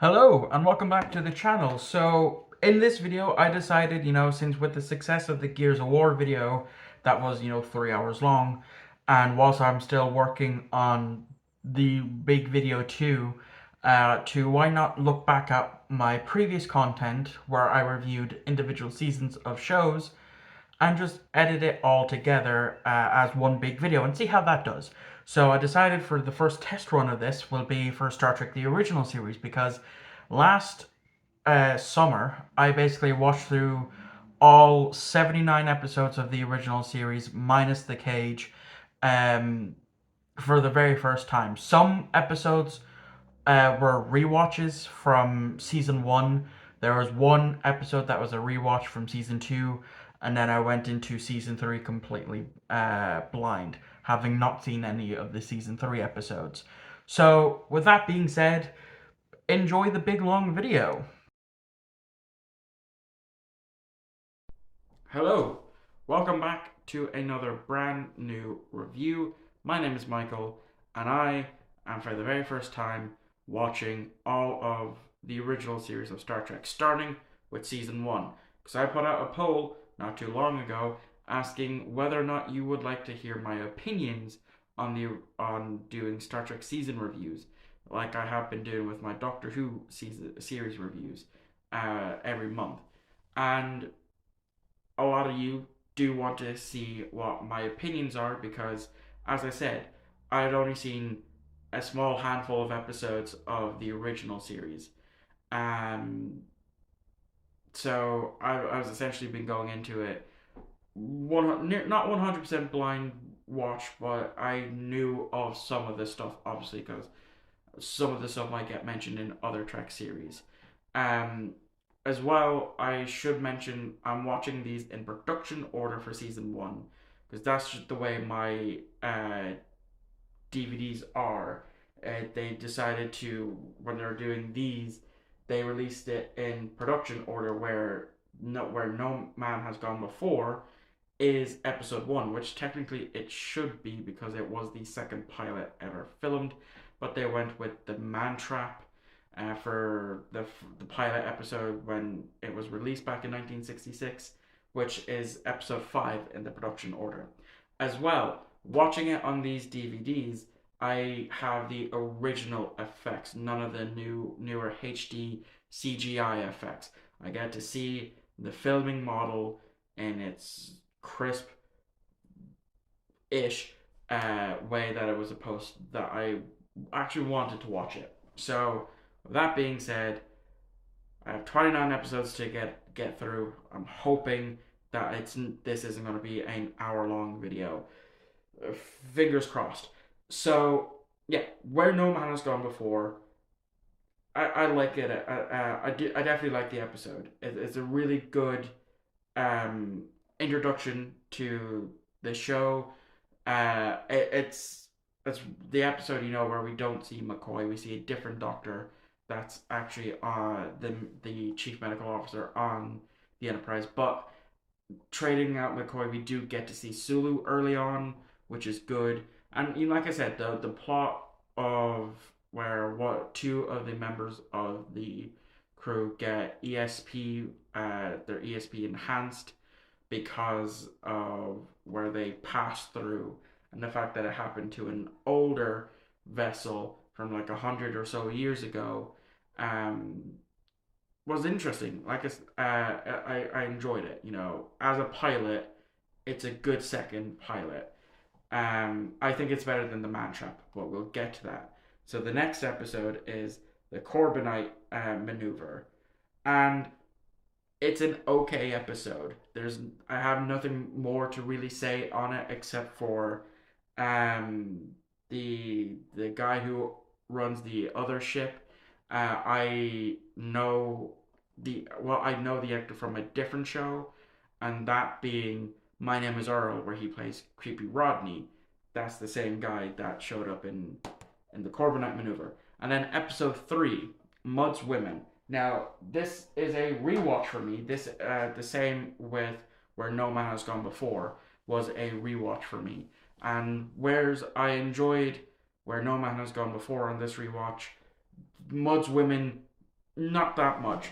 Hello and welcome back to the channel. So in this video I decided, since with the success of the Gears of War video that was, 3 hours long, and whilst I'm still working on the big video too, to why not look back at my previous content where I reviewed individual seasons of shows and just edit it all together as one big video and see how that does. So I decided for the first test run of this will be for Star Trek the original series, because last summer I basically watched through all 79 episodes of the original series minus the cage um, for the very first time. Some episodes were rewatches from season one. There was one episode that was a rewatch from season two, and then I went into season three completely blind, having not seen any of the season three episodes. So, with that being said, enjoy the big long video. Hello, welcome back to another brand new review. My name is Michael, and I am for the very first time watching all of the original series of Star Trek, starting with season one. Because I put out a poll not too long ago asking whether or not you would like to hear my opinions on doing Star Trek season reviews, like I have been doing with my Doctor Who series reviews every month. And a lot of you do want to see what my opinions are because, as I said, I had only seen a small handful of episodes of the original series. Um, so I was essentially been going into it not 100% blind watch, but I knew of some of this stuff obviously because some of the stuff might get mentioned in other Trek series. Um, as well, I should mention I'm watching these in production order for season one because that's just the way my DVDs are. They decided to, when they're doing these, they released it in production order where No Man Has Gone Before is episode one, which technically it should be because it was the second pilot ever filmed, but they went with the Man Trap for the pilot episode when it was released back in 1966, which is episode 5 in the production order. As well, watching it on these DVDs, I have the original effects, none of the newer HD CGI effects. I get to see the filming model in its crisp ish way that it was supposed that I actually wanted to watch it. So that being said, I have 29 episodes to get through. I'm hoping that this isn't going to be an hour long video. Fingers crossed. So yeah, where No Man Has Gone Before, I like it. I definitely like the episode. It's a really good um, introduction to the show. It's the episode where we don't see McCoy, we see a different doctor that's actually the chief medical officer on the Enterprise. But trading out McCoy, we do get to see Sulu early on, which is good. And like I said, the plot of where what two of the members of the crew get their ESP enhanced because of where they passed through, and the fact that it happened to an older vessel from like 100 or so years ago, um, was interesting. Like I enjoyed it. As a pilot, it's a good second pilot. I think it's better than the Man Trap, but we'll get to that. So the next episode is the Corbinite maneuver, and it's an okay episode. I have nothing more to really say on it except for um the guy who runs the other ship. I know the actor from a different show, and that being My Name Is Earl, where he plays Creepy Rodney. That's the same guy that showed up in the Corbinite maneuver. And then episode 3, Mud's Women. Now, this is a rewatch for me. This the same with Where No Man Has Gone Before was a rewatch for me. And whereas I enjoyed Where No Man Has Gone Before on this rewatch, Mud's Women Not that much.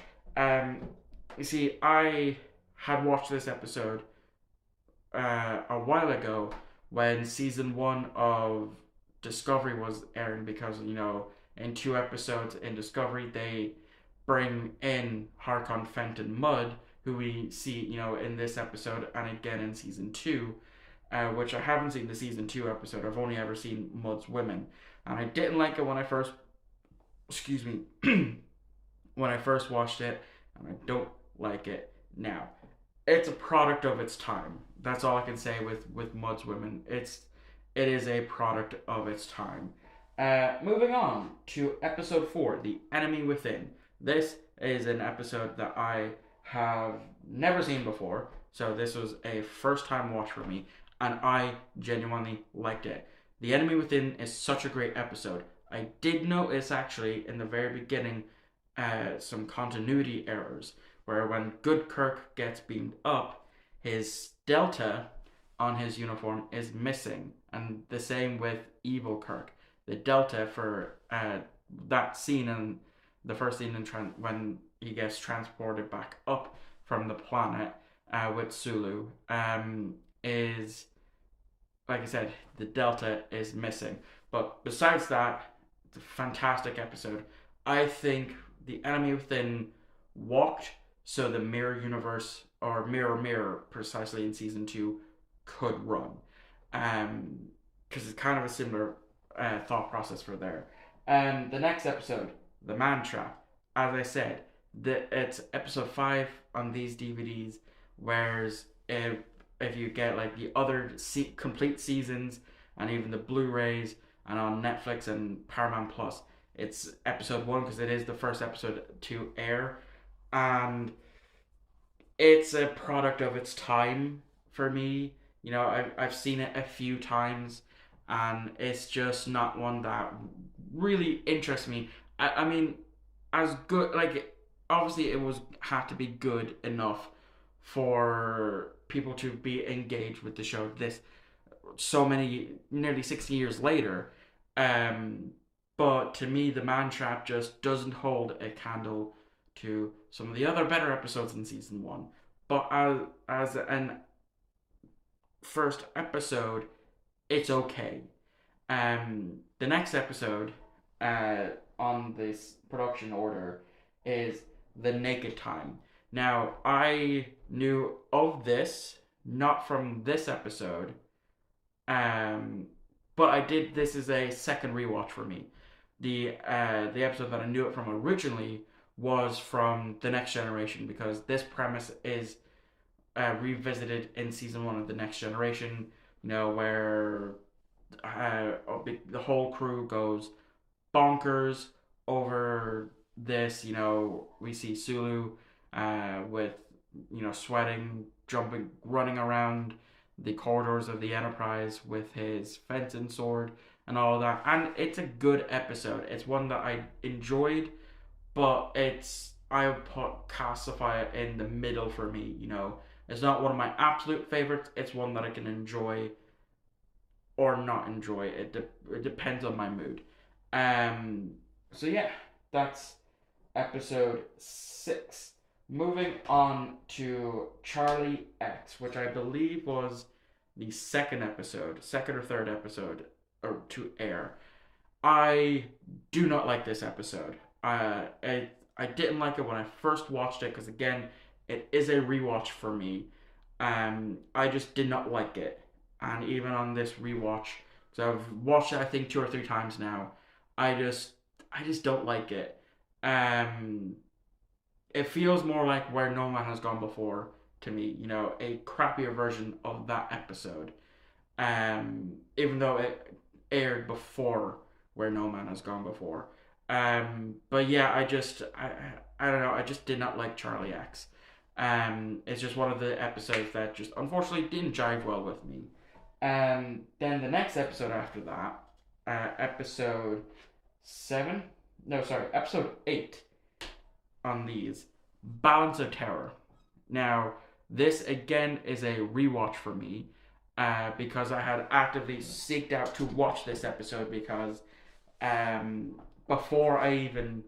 You see, I had watched this episode a while ago when season one of Discovery was airing because in two episodes in Discovery they bring in Harkon Fenton Mudd, who we see in this episode and again in season two, which I haven't seen the season two episode. I've only ever seen Mudd's Women, and I didn't like it when I first, excuse me, when I first watched it, and I don't like it now. It's a product of its time. That's all I can say with Mudd's Women. It is a product of its time. Moving on to episode 4, The Enemy Within. This is an episode that I have never seen before, so this was a first time watch for me, and I genuinely liked it. The Enemy Within is such a great episode. I did notice actually in the very beginning some continuity errors where when Good Kirk gets beamed up, his delta on his uniform is missing, and the same with Evil Kirk. The delta for that scene in the first scene when he gets transported back up from the planet with Sulu is, like I said, the delta is missing. But besides that, it's a fantastic episode. I think The Enemy Within walked so the mirror universe, or mirror precisely in season 2, could run, because it's kind of a similar thought process for there. The next episode, The Man Trap, as I said, it's episode 5 on these DVDs, whereas if you get like the other complete seasons and even the Blu-rays and on Netflix and Paramount Plus, it's episode 1 because it is the first episode to air, and it's a product of its time for me. I've seen it a few times, and it's just not one that really interests me. I mean, as good, like, obviously it had to be good enough for people to be engaged with the show this so many, nearly 60 years later. But to me, The Man Trap just doesn't hold a candle to some of the other better episodes in season 1. But as an first episode, it's okay. The next episode on this production order is The Naked Time. Now, I knew of this not from this episode, but I did. This is a second rewatch for me. The episode that I knew it from originally was from The Next Generation, because this premise is revisited in season 1 of The Next Generation. Where the whole crew goes bonkers over this. We see Sulu with sweating, jumping, running around the corridors of the Enterprise with his fencing sword and all that. And it's a good episode. It's one that I enjoyed, but I would classify it in the middle for me. It's not one of my absolute favorites. It's one that I can enjoy or not enjoy. It depends on my mood. So yeah, that's episode 6. Moving on to Charlie X, which I believe was the second or third episode to air. I do not like this episode. I didn't like it when I first watched it because, again, it is a rewatch for me. I just did not like it, and even on this rewatch, because I've watched it I think 2 or 3 times now, I just don't like it. It feels more like Where No Man Has Gone Before to me. A crappier version of that episode. Even though it aired before Where No Man Has Gone Before. But yeah, I don't know. I just did not like Charlie X. It's just one of the episodes that just unfortunately didn't jive well with me. Then the next episode after that, episode 7. No, sorry, episode 8 on these, Balance of Terror. Now, this again is a rewatch for me, because I had actively seeked out to watch this episode, because before I even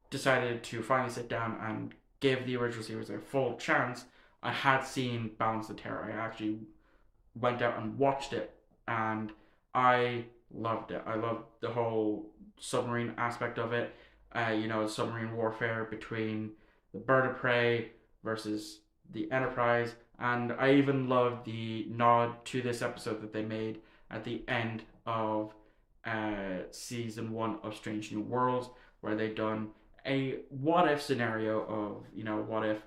decided to finally sit down and give the original series a full chance, I had seen Balance of Terror. I actually went out and watched it, and I loved it. I loved the whole submarine aspect of it. Submarine warfare between the bird of prey versus the Enterprise, and I even loved the nod to this episode that they made at the end of season one of Strange New Worlds, where they done a what if scenario of what if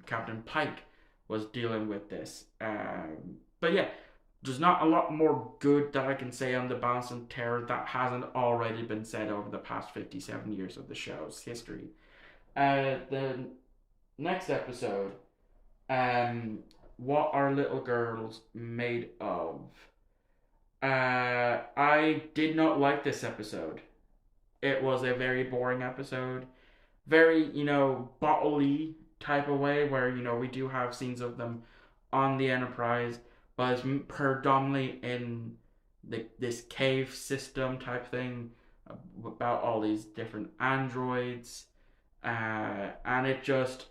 Captain Pike was dealing with this. But yeah, there's not a lot more good that I can say on the Balance of Terror that hasn't already been said over the past 57 years of the show's history. The next episode, what are little girls made of? I did not like this episode. It was a very boring episode, very bottle-y type of way, where we do have scenes of them on the Enterprise, but it's predominantly in this cave system type thing about all these different androids, and it just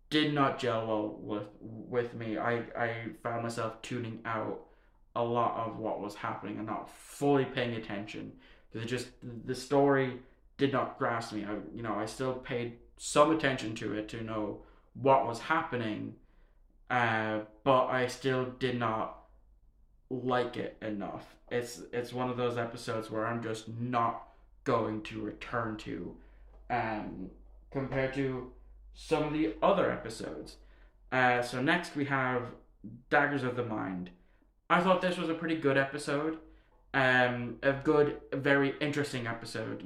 did not gel well with me. I found myself tuning out a lot of what was happening and not fully paying attention, because it just the story did not grasp me. I still paid some attention to it to know what was happening, but I still did not like it enough. It's one of those episodes where I'm just not going to return to, um, compared to some of the other episodes. So next we have Daggers of the Mind. I thought this was a pretty good episode. A good, very interesting episode.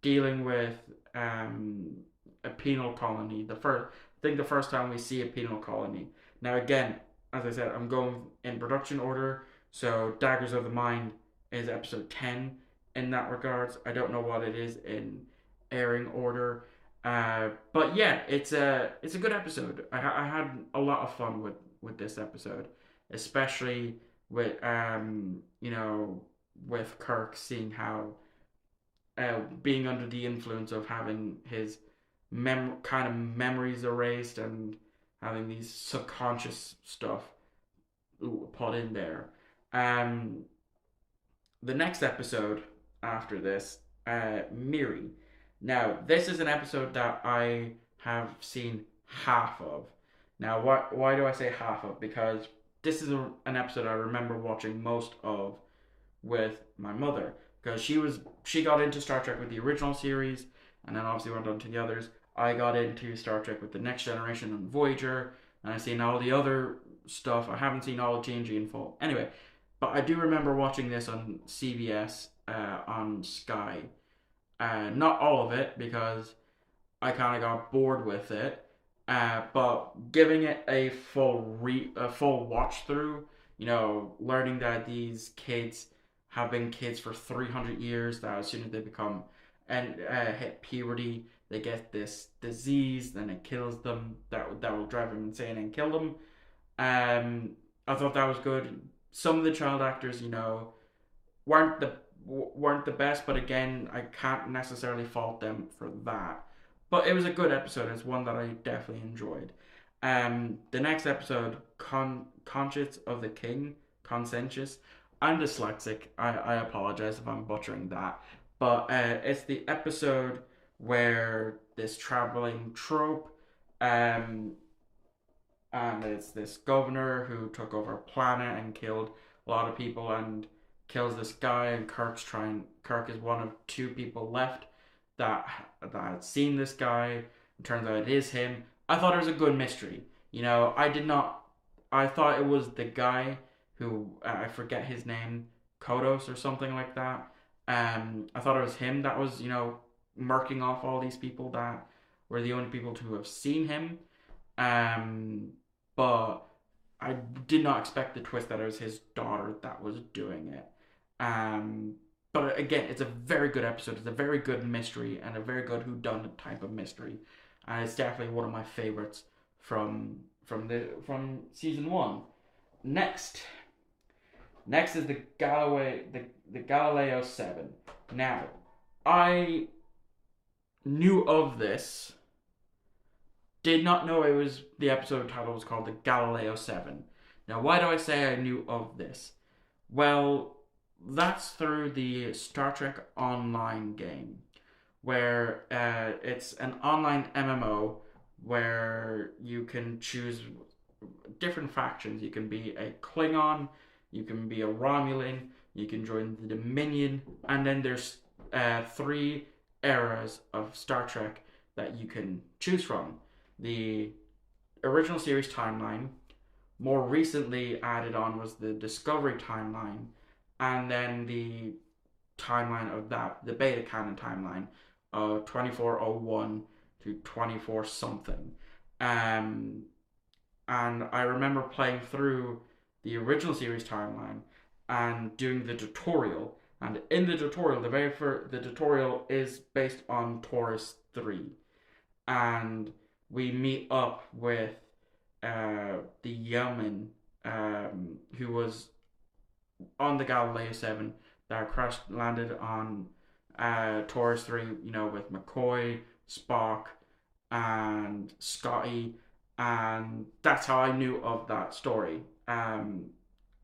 Dealing with a penal colony. I think the first time we see a penal colony. Now again, as I said, I'm going in production order. So Daggers of the Mind is episode 10 in that regards. I don't know what it is in airing order. But yeah, it's a good episode. I had a lot of fun with this episode, especially with with Kirk, seeing how being under the influence of having his kind of memories erased and having these subconscious stuff put in there. Um, the next episode after this, Miri. Now, this is an episode that I have seen half of. Now, why do I say half of? Because this is an episode I remember watching most of with my mother, because she got into Star Trek with the original series, and then obviously went on to the others. I got into Star Trek with the Next Generation and Voyager, and I've seen all the other stuff. I haven't seen all of TNG in full. Anyway, but I do remember watching this on CBS, on Sky. Not all of it, because I kind of got bored with it. But giving it a full watch through, learning that these kids have been kids for 300 years, that as soon as they become and hit puberty, they get this disease, then it kills them. That will drive them insane and kill them. I thought that was good. Some of the child actors, weren't the best, but again, I can't necessarily fault them for that. But it was a good episode. It's one that I definitely enjoyed. The next episode, Conscience of the King, Conscientious. I'm dyslexic. I apologize if I'm butchering that. But it's the episode where this traveling trope, and it's this governor who took over a planet and killed a lot of people and kills this guy, and Kirk is one of two people left that had seen this guy. It turns out it is him. I thought it was a good mystery. I thought it was the guy who, I forget his name, Kodos or something like that. I thought it was him that was, murking off all these people that were the only people to have seen him. But I did not expect the twist that it was his daughter that was doing it. But again, it's a very good episode. It's a very good mystery and a very good whodunit type of mystery, and it's definitely one of my favorites from season one. Next is the Galileo 7. Now, I knew of this, did not know it was the episode title was called the Galileo 7. Now, why do I say I knew of this? Well, that's through the Star Trek Online game, where it's an online MMO where you can choose different factions. You can be a Klingon, you can be a Romulan, you can join the Dominion, and then there's three eras of Star Trek that you can choose from. The original series timeline, more recently added on was the Discovery timeline, and then the timeline of that, the beta canon timeline of 2401 to 24 something. Um, and I remember playing through the original series timeline and doing the tutorial. And in the tutorial, the tutorial is based on Taurus 3, and we meet up with the yeoman who was on the Galileo 7 that crashed landed on Taurus 3, with McCoy, Spock, and Scotty, and that's how I knew of that story. And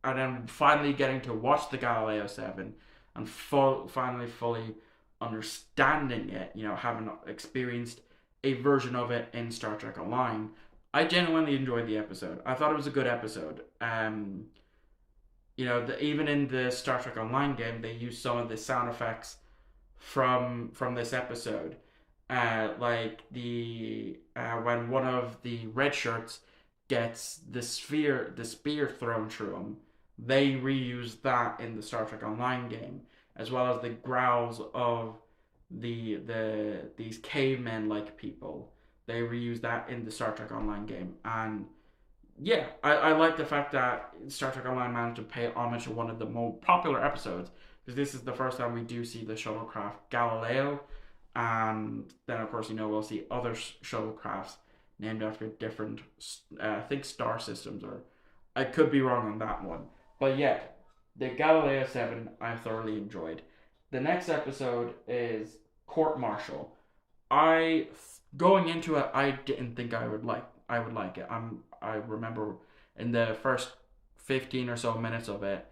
then finally getting to watch the Galileo 7 and finally fully understanding it, having experienced a version of it in Star Trek Online, I genuinely enjoyed the episode. I thought it was a good episode. Even in the Star Trek Online game, they used some of the sound effects from this episode. Like the when one of the red shirts gets the spear thrown through him, they reuse that in the Star Trek Online game, as well as the growls of these cavemen like people. They reuse that in the Star Trek Online game, and yeah, I like the fact that Star Trek Online managed to pay homage to one of the more popular episodes, because this is the first time we do see the shuttlecraft Galileo, and then of course we'll see other shuttlecrafts named after different, I think, star systems, or I could be wrong on that one, but yeah, the Galileo 7 I thoroughly enjoyed. The next episode is Court Martial. I Going into it, I didn't think I would like it. I remember in the first 15 or so minutes of it,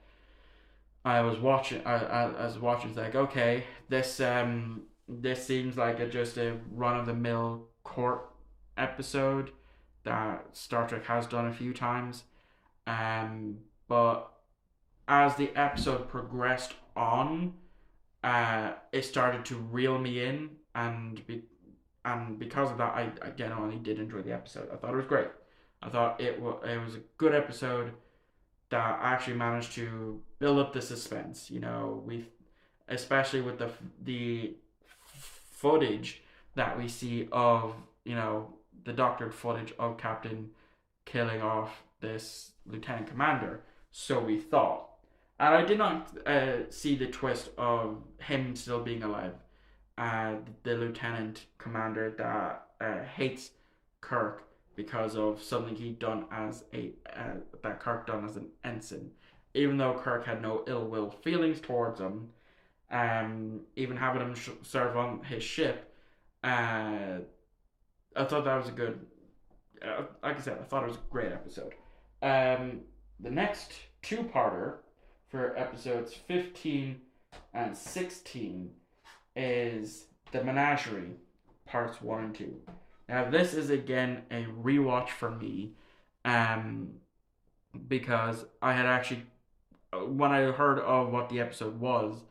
I was watching. I was watching. It's like, okay, this seems like just a run of the mill court episode that Star Trek has done a few times. But as the episode progressed on, it started to reel me in, and because of that, I genuinely did enjoy the episode. I thought it was great. I thought it was a good episode that actually managed to build up the suspense. We, especially with the footage that we see of the doctored footage of Captain killing off this lieutenant commander. So we thought, and I did not see the twist of him still being alive. The lieutenant commander that hates Kirk because of something he'd done as that Kirk done as an ensign, even though Kirk had no ill will feelings towards him. Even having him serve on his ship, I thought that was a good. Like I said, I thought it was a great episode. The next two-parter for episodes 15 and 16 is the Menagerie, parts 1 and 2. Now, this is again a rewatch for me, because I had actually, when I heard of what the episode was,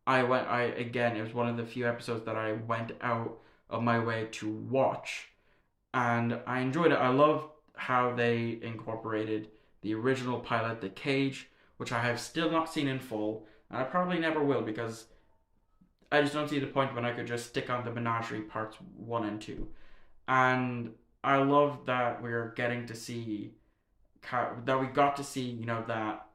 it was one of the few episodes that I went out of my way to watch, and I enjoyed it. I love how they incorporated the original pilot, The Cage, which I have still not seen in full, and I probably never will, because I just don't see the point when I could just stick on the Menagerie parts 1 and 2. And I love that we're getting to see that we got to see, that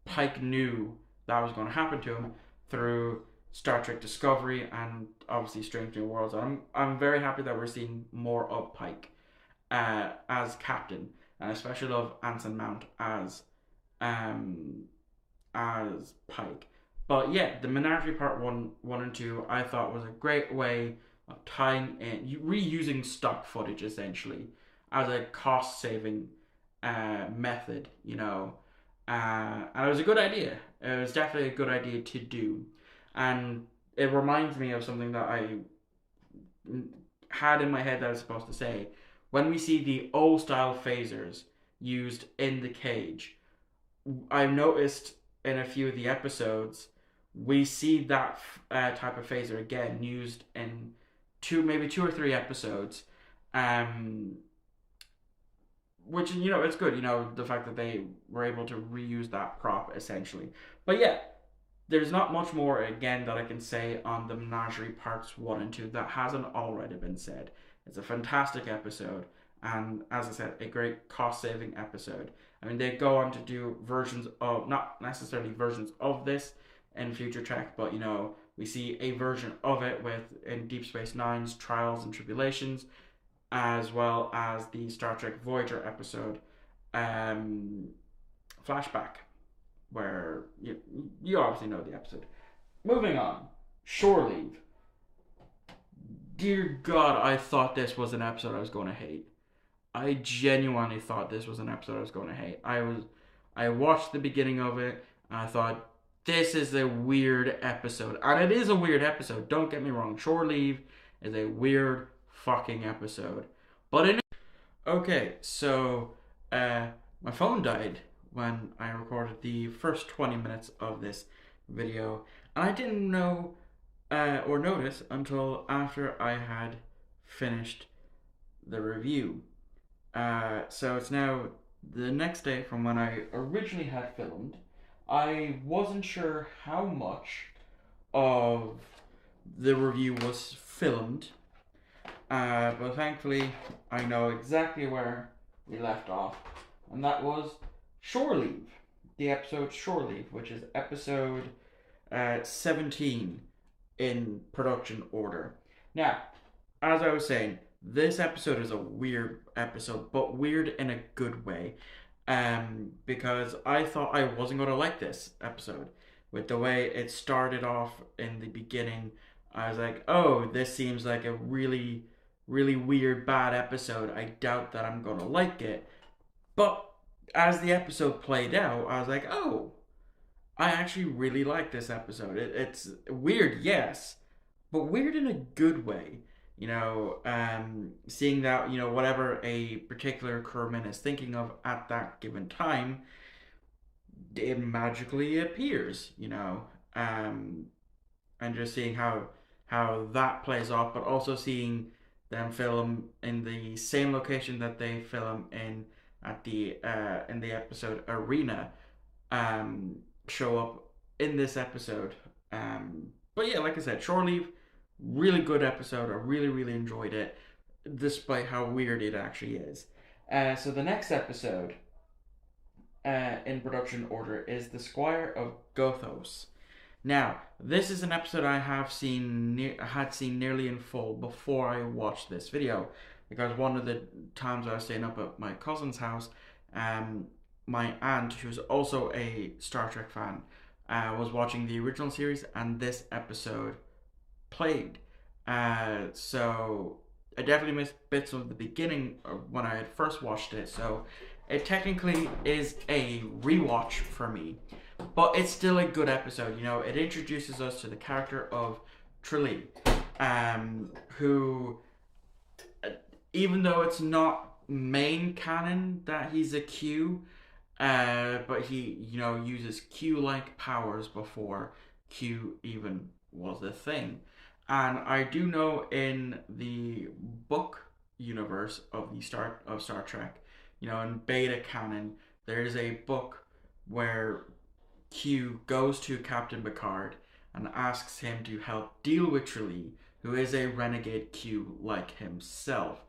Pike knew that was going to happen to him through Star Trek Discovery and obviously Strange New Worlds. I'm very happy that we're seeing more of Pike as captain, and especially love Anson Mount as Pike. But yeah, the Menagerie Part 1 and 2 I thought was a great way of tying in, reusing stock footage essentially as a cost saving method, you know. And it was a good idea. It was definitely a good idea to do. And it reminds me of something that I had in my head that I was supposed to say. When we see the old style phasers used in the cage, I've noticed in a few of the episodes, we see that type of phaser again used in maybe two or three episodes, um, which it's good. The fact that they were able to reuse that prop essentially. But yeah, there's not much more again that I can say on the Menagerie Parts 1 and 2 that hasn't already been said. It's a fantastic episode, and as I said, a great cost saving episode. I mean, they go on to do versions of, not necessarily versions of this in future Trek, but we see a version of it in Deep Space Nine's Trials and Tribulations, as well as the Star Trek Voyager episode, Flashback, where you obviously know the episode. Moving on, Shore Leave. Dear God, I thought this was an episode I was going to hate. I genuinely thought this was an episode I was going to hate. I watched the beginning of it and I thought, this is a weird episode. And it is a weird episode, don't get me wrong. Shore Leave is a weird fucking episode. But okay, so my phone died when I recorded the first 20 minutes of this video, and I didn't know or notice until after I had finished the review. So it's now the next day from when I originally had filmed. I wasn't sure how much of the review was filmed, but thankfully I know exactly where we left off, and that was Shore Leave, the episode Shore Leave, which is episode 17 in production order. Now, as I was saying, this episode is a weird episode, but weird in a good way, because I thought I wasn't going to like this episode. With the way it started off in the beginning, I was like, oh, this seems like a really, really weird, bad episode. I doubt that I'm going to like it. But as the episode played out, I was like, oh, I actually really like this episode. It's weird, yes, but weird in a good way. Seeing that, whatever a particular crewman is thinking of at that given time, it magically appears, and just seeing how that plays off, but also seeing them film in the same location that they film in the episode Arena, show up in this episode. But yeah, like I said, Shore Leave, really good episode. I really, really enjoyed it, despite how weird it actually is. So the next episode in production order is The Squire of Gothos. Now, this is an episode I had seen nearly in full before I watched this video, because one of the times I was staying up at my cousin's house, my aunt, who's also a Star Trek fan, was watching the original series, and this episode played. So I definitely missed bits of the beginning when I had first watched it, so it technically is a rewatch for me. But it's still a good episode. It introduces us to the character of Trilly, who, even though it's not main canon that he's a Q, but he, uses Q-like powers before Q even was a thing. And I do know in the book universe of Star Trek, in beta canon, there is a book where Q goes to Captain Picard and asks him to help deal with Trilly, who is a renegade Q like himself.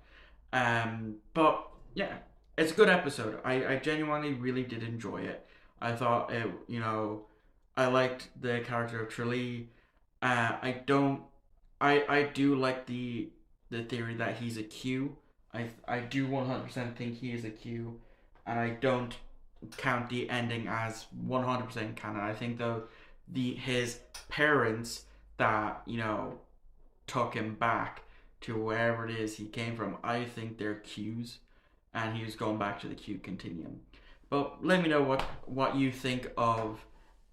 But yeah, it's a good episode. I genuinely really did enjoy it. I thought it, I liked the character of Trilly. I do like the theory that he's a Q. I do 100% think he is a Q, and I don't count the ending as 100% canon. I think though his parents that took him back to wherever it is he came from. I think they're cues, and he was going back to the cue continuum. But let me know what you think of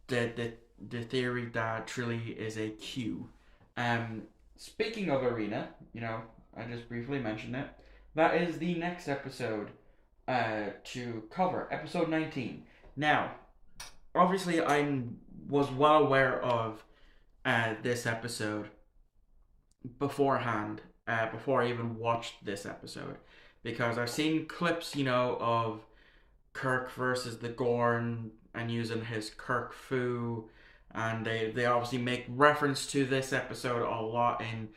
the the theory that Trilly is a cue. Um, Speaking of Arena, I just briefly mentioned it. That is the next episode to cover, episode 19. Now, obviously, I was well aware of this episode beforehand, before I even watched this episode, because I've seen clips, of Kirk versus the Gorn and using his Kirk Fu, and they obviously make reference to this episode a lot in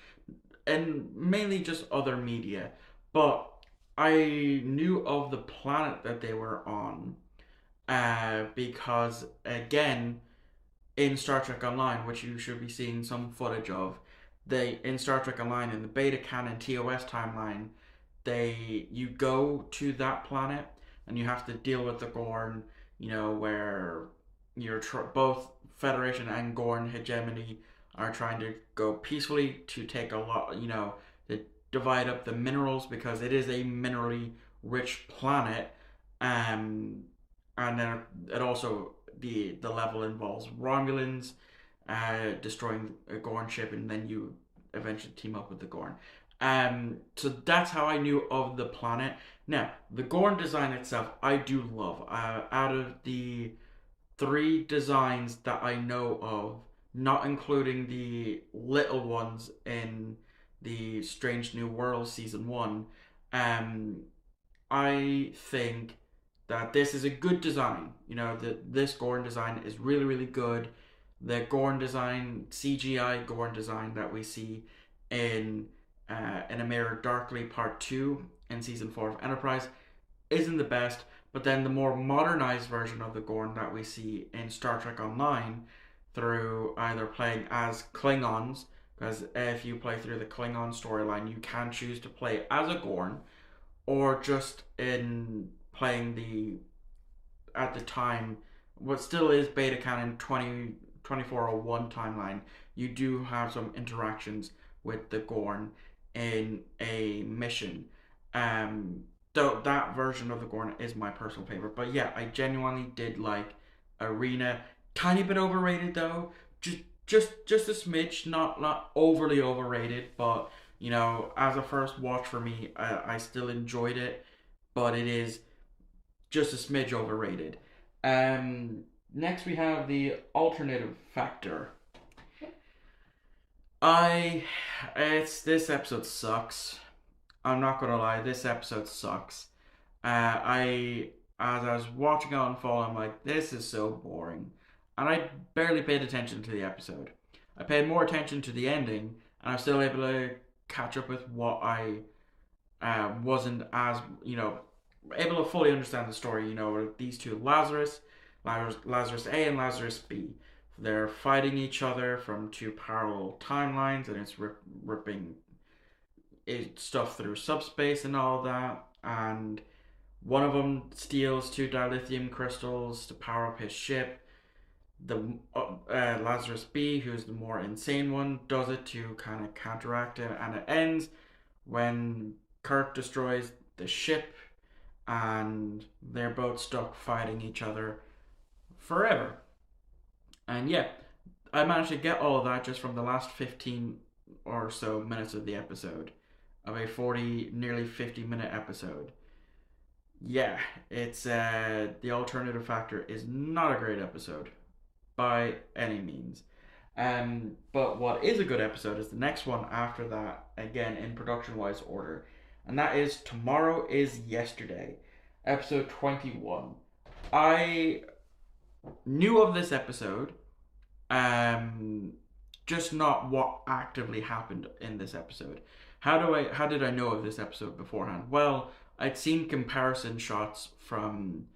mainly just other media, but I knew of the planet that they were on, because again, in Star Trek Online, which you should be seeing some footage of, they in Star Trek Online in the beta canon TOS timeline, you go to that planet and you have to deal with the Gorn, where both Federation and Gorn hegemony are trying to go peacefully to take a lot, to divide up the minerals because it is a minerally rich planet, and then it also the level involves Romulans destroying a Gorn ship, and then you eventually team up with the Gorn. So that's how I knew of the planet. Now, the Gorn design itself, I do love. Out of the three designs that I know of, not including the little ones in the Strange New World season one, um, I think that this is a good design. This Gorn design is really, really good. The Gorn design, CGI Gorn design that we see in In a Mirror Darkly Part 2 in Season 4 of Enterprise isn't the best, but then the more modernized version of the Gorn that we see in Star Trek Online through either playing as Klingons, because if you play through the Klingon storyline, you can choose to play as a Gorn, or just in playing at the time, what still is beta canon 2401 timeline, you do have some interactions with the Gorn in a mission. Though that version of the Gorn is my personal favorite. But yeah, I genuinely did like Arena. Tiny bit overrated though. Just a smidge, not overly overrated, but as a first watch for me, I still enjoyed it, but it is just a smidge overrated. Next we have the alternative factor. This episode sucks. I'm not gonna lie, this episode sucks. As I was watching it unfold, I'm like, this is so boring, and I barely paid attention to the episode. I paid more attention to the ending, and I was still able to catch up with what I wasn't as able to fully understand the story. These two Lazarus A and Lazarus B. They're fighting each other from two parallel timelines, and it's ripping stuff through subspace and all that. And one of them steals two dilithium crystals to power up his ship. The Lazarus B, who's the more insane one, does it to kind of counteract it, and it ends when Kirk destroys the ship, and they're both stuck fighting each other forever. And yeah, I managed to get all of that just from the last 15 or so minutes of the episode, of a 40, nearly 50-minute episode. Yeah, it's the alternative factor is not a great episode by any means. But what is a good episode is the next one after that, again in production wise order, and that is Tomorrow is Yesterday, episode 21. I knew of this episode, just not what actively happened in this episode. How did I know of this episode beforehand? Well, I'd seen comparison shots from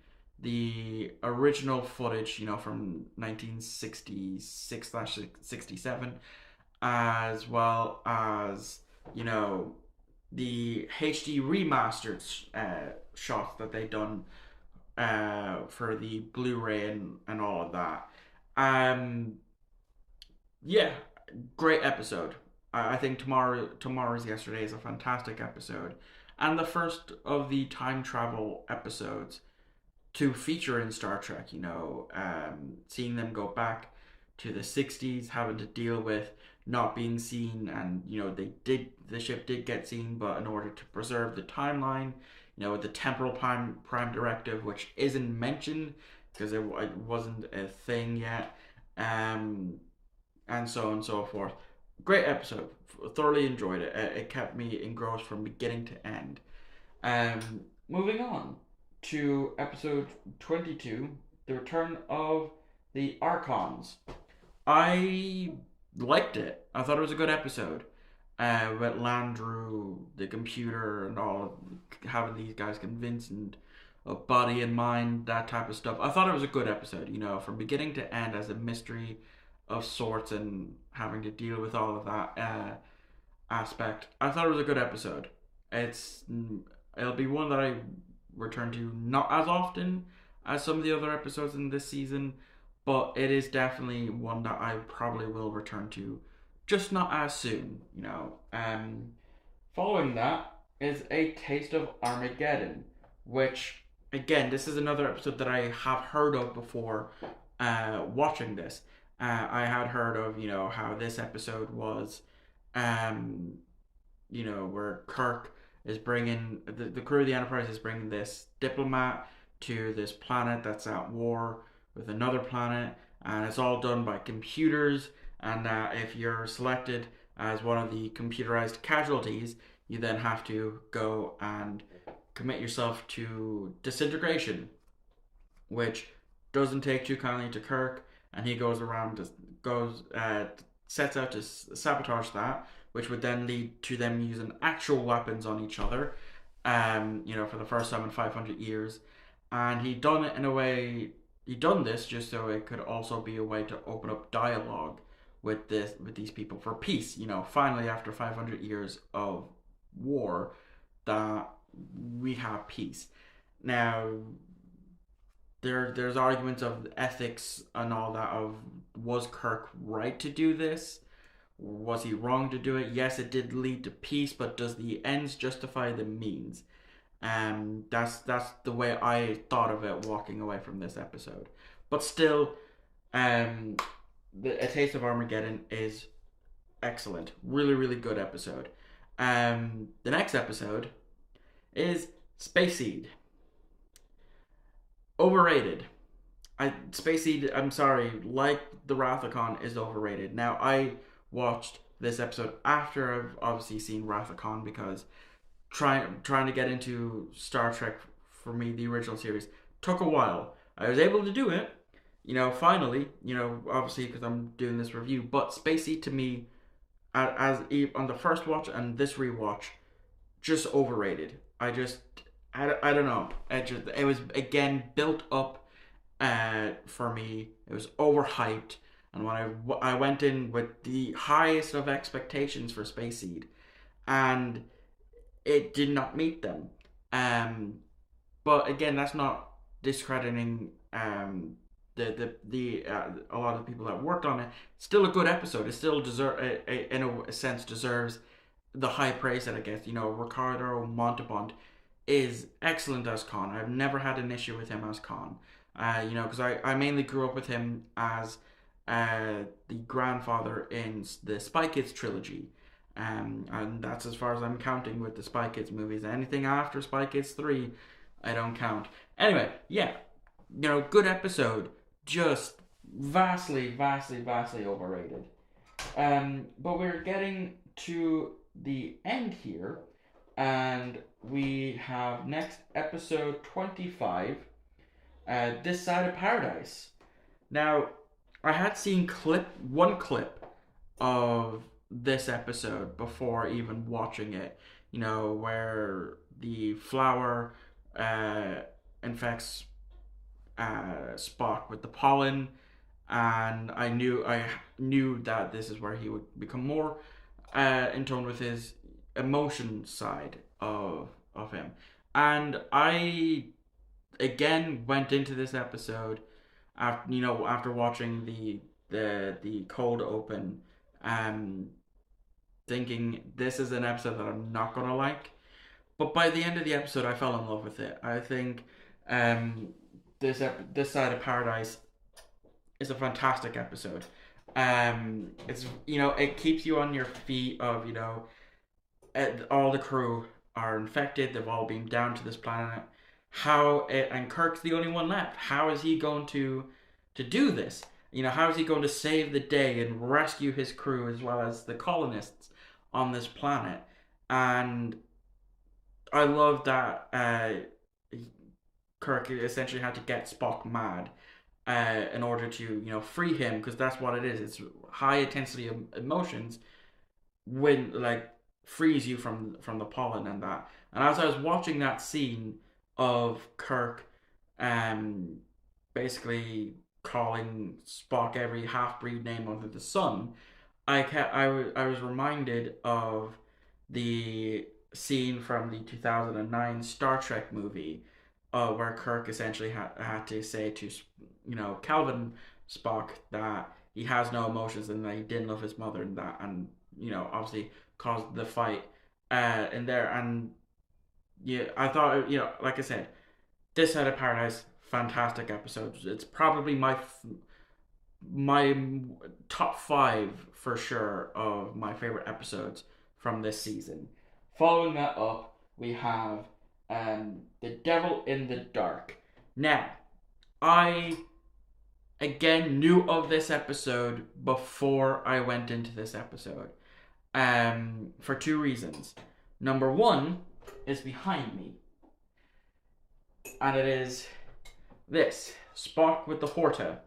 the original footage, from 1966/67, as well as, the HD remastered shots that they done for the Blu-ray and all of that. Yeah, great episode. I think Tomorrow's Yesterday is a fantastic episode, and the first of the time travel episodes to feature in Star Trek. Seeing them go back to the '60s, having to deal with not being seen, and the ship did get seen, but in order to preserve the timeline, with the temporal prime directive, which isn't mentioned because it wasn't a thing yet, um, and so on and so forth. Great episode. Thoroughly enjoyed it. It kept me engrossed from beginning to end. Moving on to episode 22, The Return of the Archons. I liked it. I thought it was a good episode. With Landru, the computer, and all having these guys convinced and of body and mind, that type of stuff. I thought it was a good episode, from beginning to end as a mystery of sorts and having to deal with all of that aspect. I thought it was a good episode. It's it'll be one that I return to not as often as some of the other episodes in this season, but it is definitely one that I probably will return to, just not as soon. Following that is A Taste of Armageddon, which again, this is another episode that I have heard of before watching this. I had heard of how this episode was, um, where Kirk is bringing the crew of the Enterprise is bringing this diplomat to this planet that's at war with another planet, and it's all done by computers. And if you're selected as one of the computerized casualties, you then have to go and commit yourself to disintegration, which doesn't take too kindly to Kirk, and he sets out to sabotage that, which would then lead to them using actual weapons on each other, for the first time in 500 years. And he done it in a way. He done this just so it could also be a way to open up dialogue with these people for peace. Finally after 500 years of war, that we have peace. Now, there's arguments of ethics and all that of, was Kirk right to do this? Was he wrong to do it? Yes, it did lead to peace, but does the ends justify the means? That's the way I thought of it walking away from this episode. But still, A Taste of Armageddon is excellent. Really, really good episode. The next episode is Space Seed. Overrated. Space Seed, I'm sorry, like the Wrath of Khan, is overrated. Now, I watched this episode after I've obviously seen Wrath of Khan, because trying to get into Star Trek for me, the original series, took a while. I was able to do it, finally, obviously because I'm doing this review. But Space Seed to me, as on the first watch and this rewatch, just overrated. I don't know. It was again built up for me. It was overhyped, and when I went in with the highest of expectations for Space Seed, and it did not meet them. But again, that's not discrediting the a lot of the people that worked on it. It's still a good episode. It still in a sense deserves the high praise that it gets. Ricardo Montalban is excellent as Khan. I've never had an issue with him as Khan. Because I mainly grew up with him as the grandfather in the Spy Kids trilogy. And that's as far as I'm counting with the Spy Kids movies. Anything after Spy Kids 3, I don't count. Anyway, yeah, good episode. Just vastly overrated. But we're getting to the end here, and we have next episode 25, This Side of Paradise. Now, I had seen one clip of this episode before even watching it, where the flower infects Spock with the pollen, and I knew that this is where he would become more in tone with his emotion side of him. And I again went into this episode after watching the cold open, thinking this is an episode that I'm not gonna like. But by the end of the episode, I fell in love with it. I think um, this side of paradise is a fantastic episode. It's it keeps you on your feet of all the crew are infected. They've all been down to this planet. And Kirk's the only one left. How is he going to do this? How is he going to save the day and rescue his crew as well as the colonists on this planet? And I love that Kirk essentially had to get Spock mad in order to free him, because that's what it is. It's high intensity emotions when like frees you from the pollen and that. And as I was watching that scene of Kirk, basically calling Spock every half breed name under the sun, I was reminded of the scene from the 2009 Star Trek movie, where Kirk essentially had to say to Calvin Spock that he has no emotions and that he didn't love his mother, and that, and obviously caused the fight in there. And yeah, I thought, like I said, this Side of Paradise, fantastic episode. It's probably my top five for sure of my favorite episodes from this season. Following that up, we have The Devil in the Dark. Now, I again knew of this episode before I went into this episode, for two reasons. Number one is behind me, and it is this Spock with the Horta,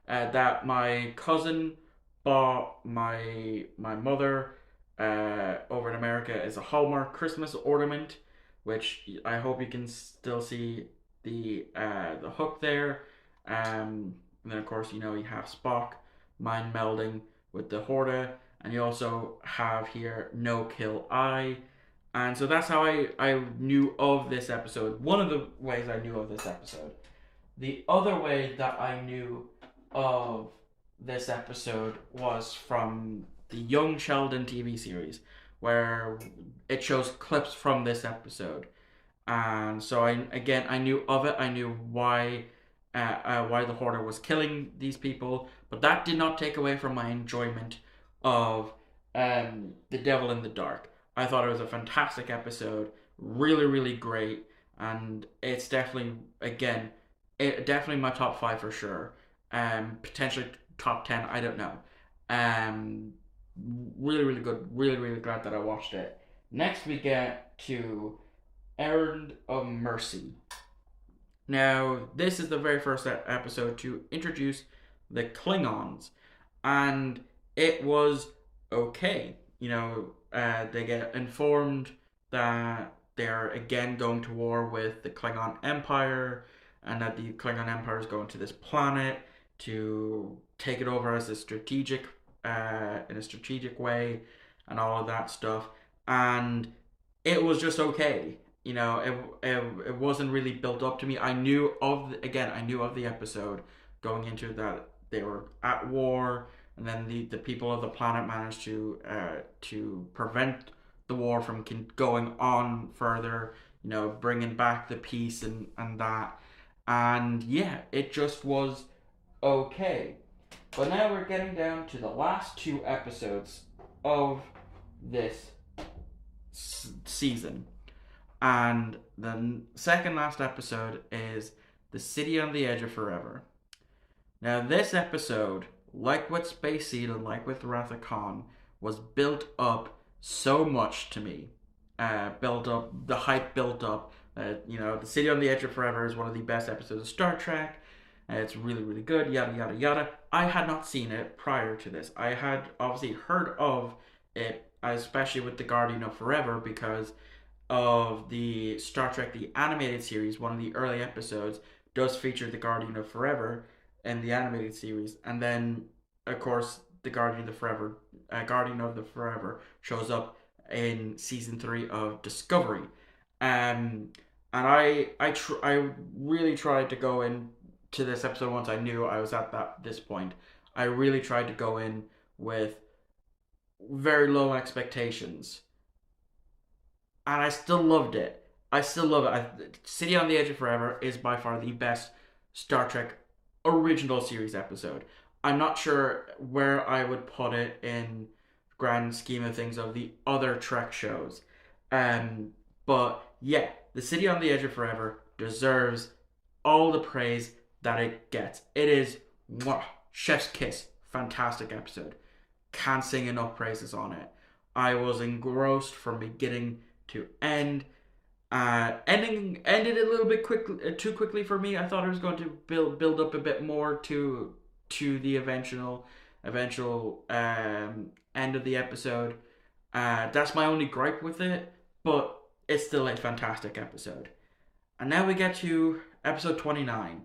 that my cousin bought my mother over in America as a Hallmark Christmas ornament, which I hope you can still see the hook there. And then of course you have Spock mind melding with the Horta, and you also have here No Kill Eye. And so that's how I knew of this episode. One of the ways I knew of this episode. The other way that I knew of this episode was from the Young Sheldon TV series, where it shows clips from this episode. And so I knew of it. I knew why the Horta was killing these people, but that did not take away from my enjoyment of The Devil in the Dark. I thought it was a fantastic episode, really, really great, and it's definitely, definitely my top five for sure. Potentially top 10, I don't know. Really, really good. Really, really glad that I watched it. Next, we get to Errand of Mercy. Now, this is the very first episode to introduce the Klingons, and it was okay. They get informed that they're again going to war with the Klingon Empire, and that the Klingon Empire is going to this planet to take it over as a strategic, in a strategic way, and all of that stuff. And it was just okay. It wasn't really built up to me. I knew of the episode going into that they were at war, and then the people of the planet managed to prevent the war from going on further. Bringing back the peace and that, and yeah, it just was okay. But now we're getting down to the last two episodes of this season. And the second last episode is The City on the Edge of Forever. Now, this episode, like with Space Seed and like with Wrath of Khan, was built up so much to me. The hype built up. The City on the Edge of Forever is one of the best episodes of Star Trek. It's really, really good, yada, yada, yada. I had not seen it prior to this. I had obviously heard of it, especially with The Guardian of Forever, because of the Star Trek, the animated series. One of the early episodes does feature The Guardian of Forever in the animated series. And then, of course, the Guardian of the Forever shows up in season 3 of Discovery. And I really tried to go in to this episode once I knew I was at this point. I really tried to go in with very low expectations, and I still loved it. I still love it. City on the Edge of Forever is by far the best Star Trek original series episode. I'm not sure where I would put it in grand scheme of things of the other Trek shows. Um, but yeah, the City on the Edge of Forever deserves all the praise that it gets. It is mwah, chef's kiss, fantastic episode. Can't sing enough praises on it. I was engrossed from beginning to end. Ending ended a little bit too quickly for me. I thought it was going to build up a bit more to the eventual end of the episode. That's my only gripe with it, but it's still a fantastic episode. And now we get to episode 29,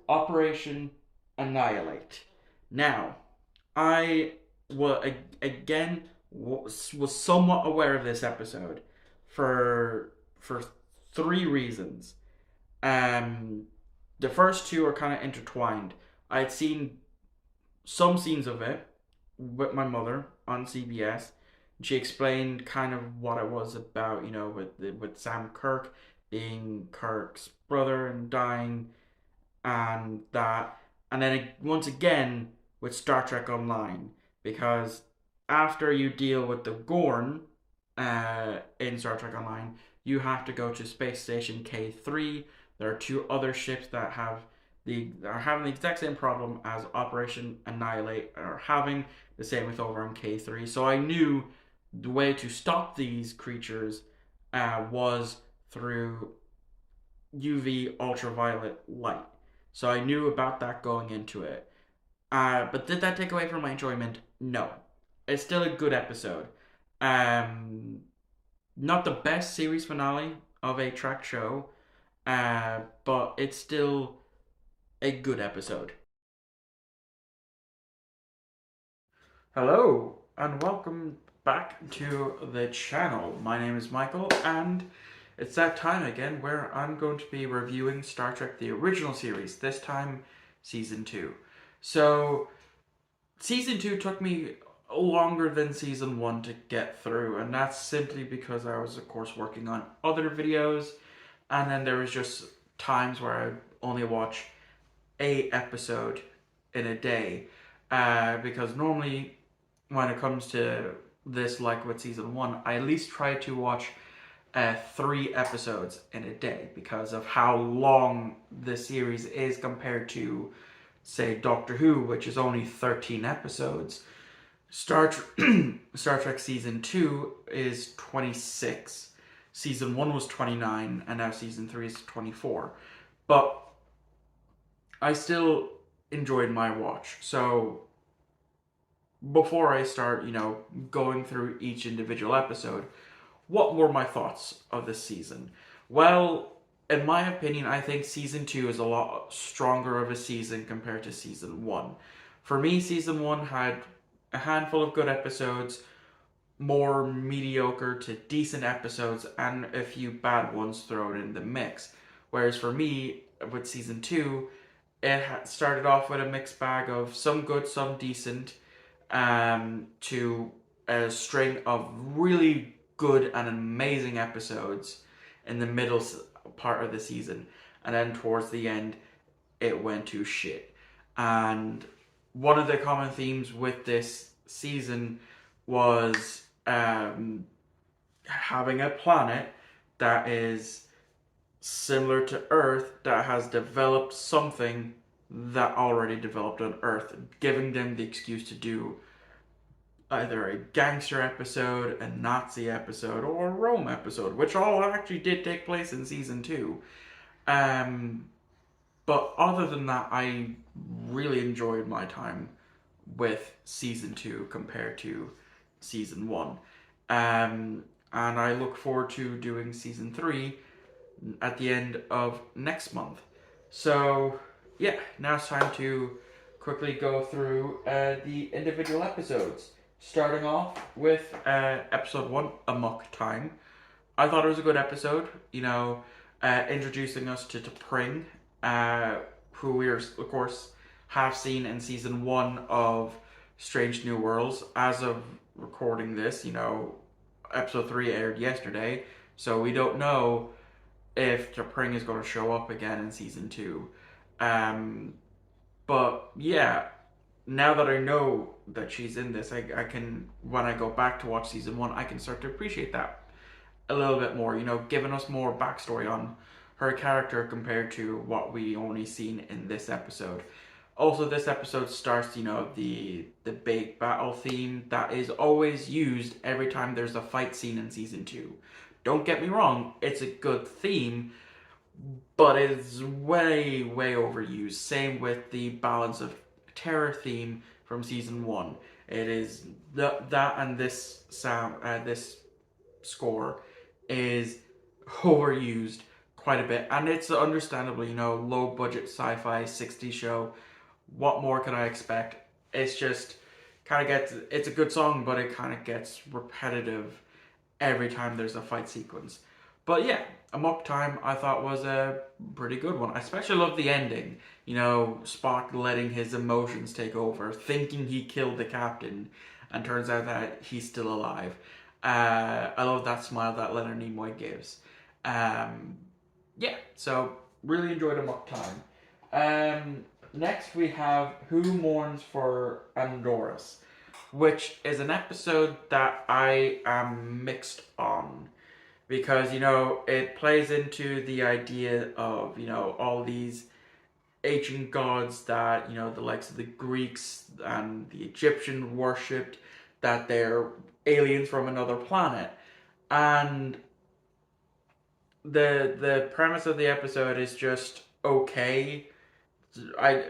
Operation Annihilate. Now, I again was somewhat aware of this episode for three reasons. The first two are kind of intertwined. I had seen some scenes of it with my mother on CBS. She explained kind of what it was about, with Sam Kirk being Kirk's brother and dying, and that, and then once again with Star Trek Online, because after you deal with the Gorn in Star Trek Online, you have to go to Space Station K3. There are two other ships that are having the exact same problem as Operation Annihilate are having, the same with over on K3. So I knew the way to stop these creatures was through UV ultraviolet light. So I knew about that going into it. But did that take away from my enjoyment? No. It's still a good episode. Not the best series finale of a Trek show, but it's still a good episode. Hello, and welcome back to the channel. My name is Michael, and it's that time again where I'm going to be reviewing Star Trek the original series, this time Season 2. So, Season 2 took me longer than Season 1 to get through, and that's simply because I was, of course, working on other videos, and then there was just times where I only watch a episode in a day, because normally when it comes to this, like with Season 1, I at least try to watch 3 episodes in a day because of how long the series is compared to, say, Doctor Who, which is only 13 episodes. Star Trek Season 2 is 26. Season 1 was 29, and now Season 3 is 24. But I still enjoyed my watch. So before I start, going through each individual episode, what were my thoughts of this season? Well, in my opinion, I think Season 2 is a lot stronger of a season compared to Season 1. For me, Season 1 had a handful of good episodes, more mediocre to decent episodes, and a few bad ones thrown in the mix. Whereas for me, with Season 2, it started off with a mixed bag of some good, some decent, to a string of really good and amazing episodes in the middle part of the season. And then towards the end, it went to shit. And one of the common themes with this season was having a planet that is similar to Earth that has developed something that already developed on Earth, giving them the excuse to do either a gangster episode, a Nazi episode, or a Rome episode, which all actually did take place in Season 2. But other than that, I really enjoyed my time with Season 2 compared to Season 1. And I look forward to doing Season 3 at the end of next month. So, yeah, now it's time to quickly go through the individual episodes. Starting off with episode 1, Amok Time. I thought it was a good episode, introducing us to T'Pring, who we are, of course, have seen in Season 1 of Strange New Worlds. As of recording this, episode 3 aired yesterday, so we don't know if T'Pring is going to show up again in season 2. Um, but yeah, now that I know that she's in this, I can, when I go back to watch season 1, I can start to appreciate that a little bit more, giving us more backstory on her character compared to what we only seen in this episode. Also, this episode starts, the big battle theme that is always used every time there's a fight scene in season 2. Don't get me wrong, it's a good theme, but it's way, way overused. Same with the Balance of Terror theme from season 1. It is that and this sound, this score is overused quite a bit, and it's understandably, low budget sci-fi 60s show. What more can I expect? It's just kind of gets, it's a good song, but it kind of gets repetitive every time there's a fight sequence. But yeah, Amok Time I thought was a pretty good one. I especially love the ending. Spock letting his emotions take over, thinking he killed the captain, and turns out that he's still alive. I love that smile that Leonard Nimoy gives. Yeah, so really enjoyed Amok Time. Next we have Who Mourns for Andoris, which is an episode that I am mixed on. Because, it plays into the idea of, all these ancient gods that, the likes of the Greeks and the Egyptians worshipped, that they're aliens from another planet. And the premise of the episode is just okay. I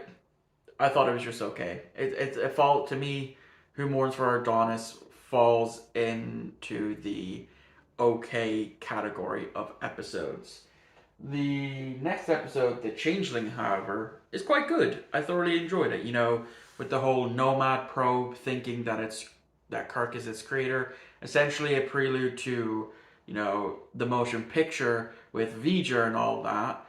thought it was just okay. It's a fault to me. Who Mourns for Adonis falls into the okay category of episodes. The next episode, The Changeling, however, is quite good. I thoroughly enjoyed it. With the whole Nomad probe thinking that Kirk is its creator, essentially a prelude to the motion picture with V'ger and all that.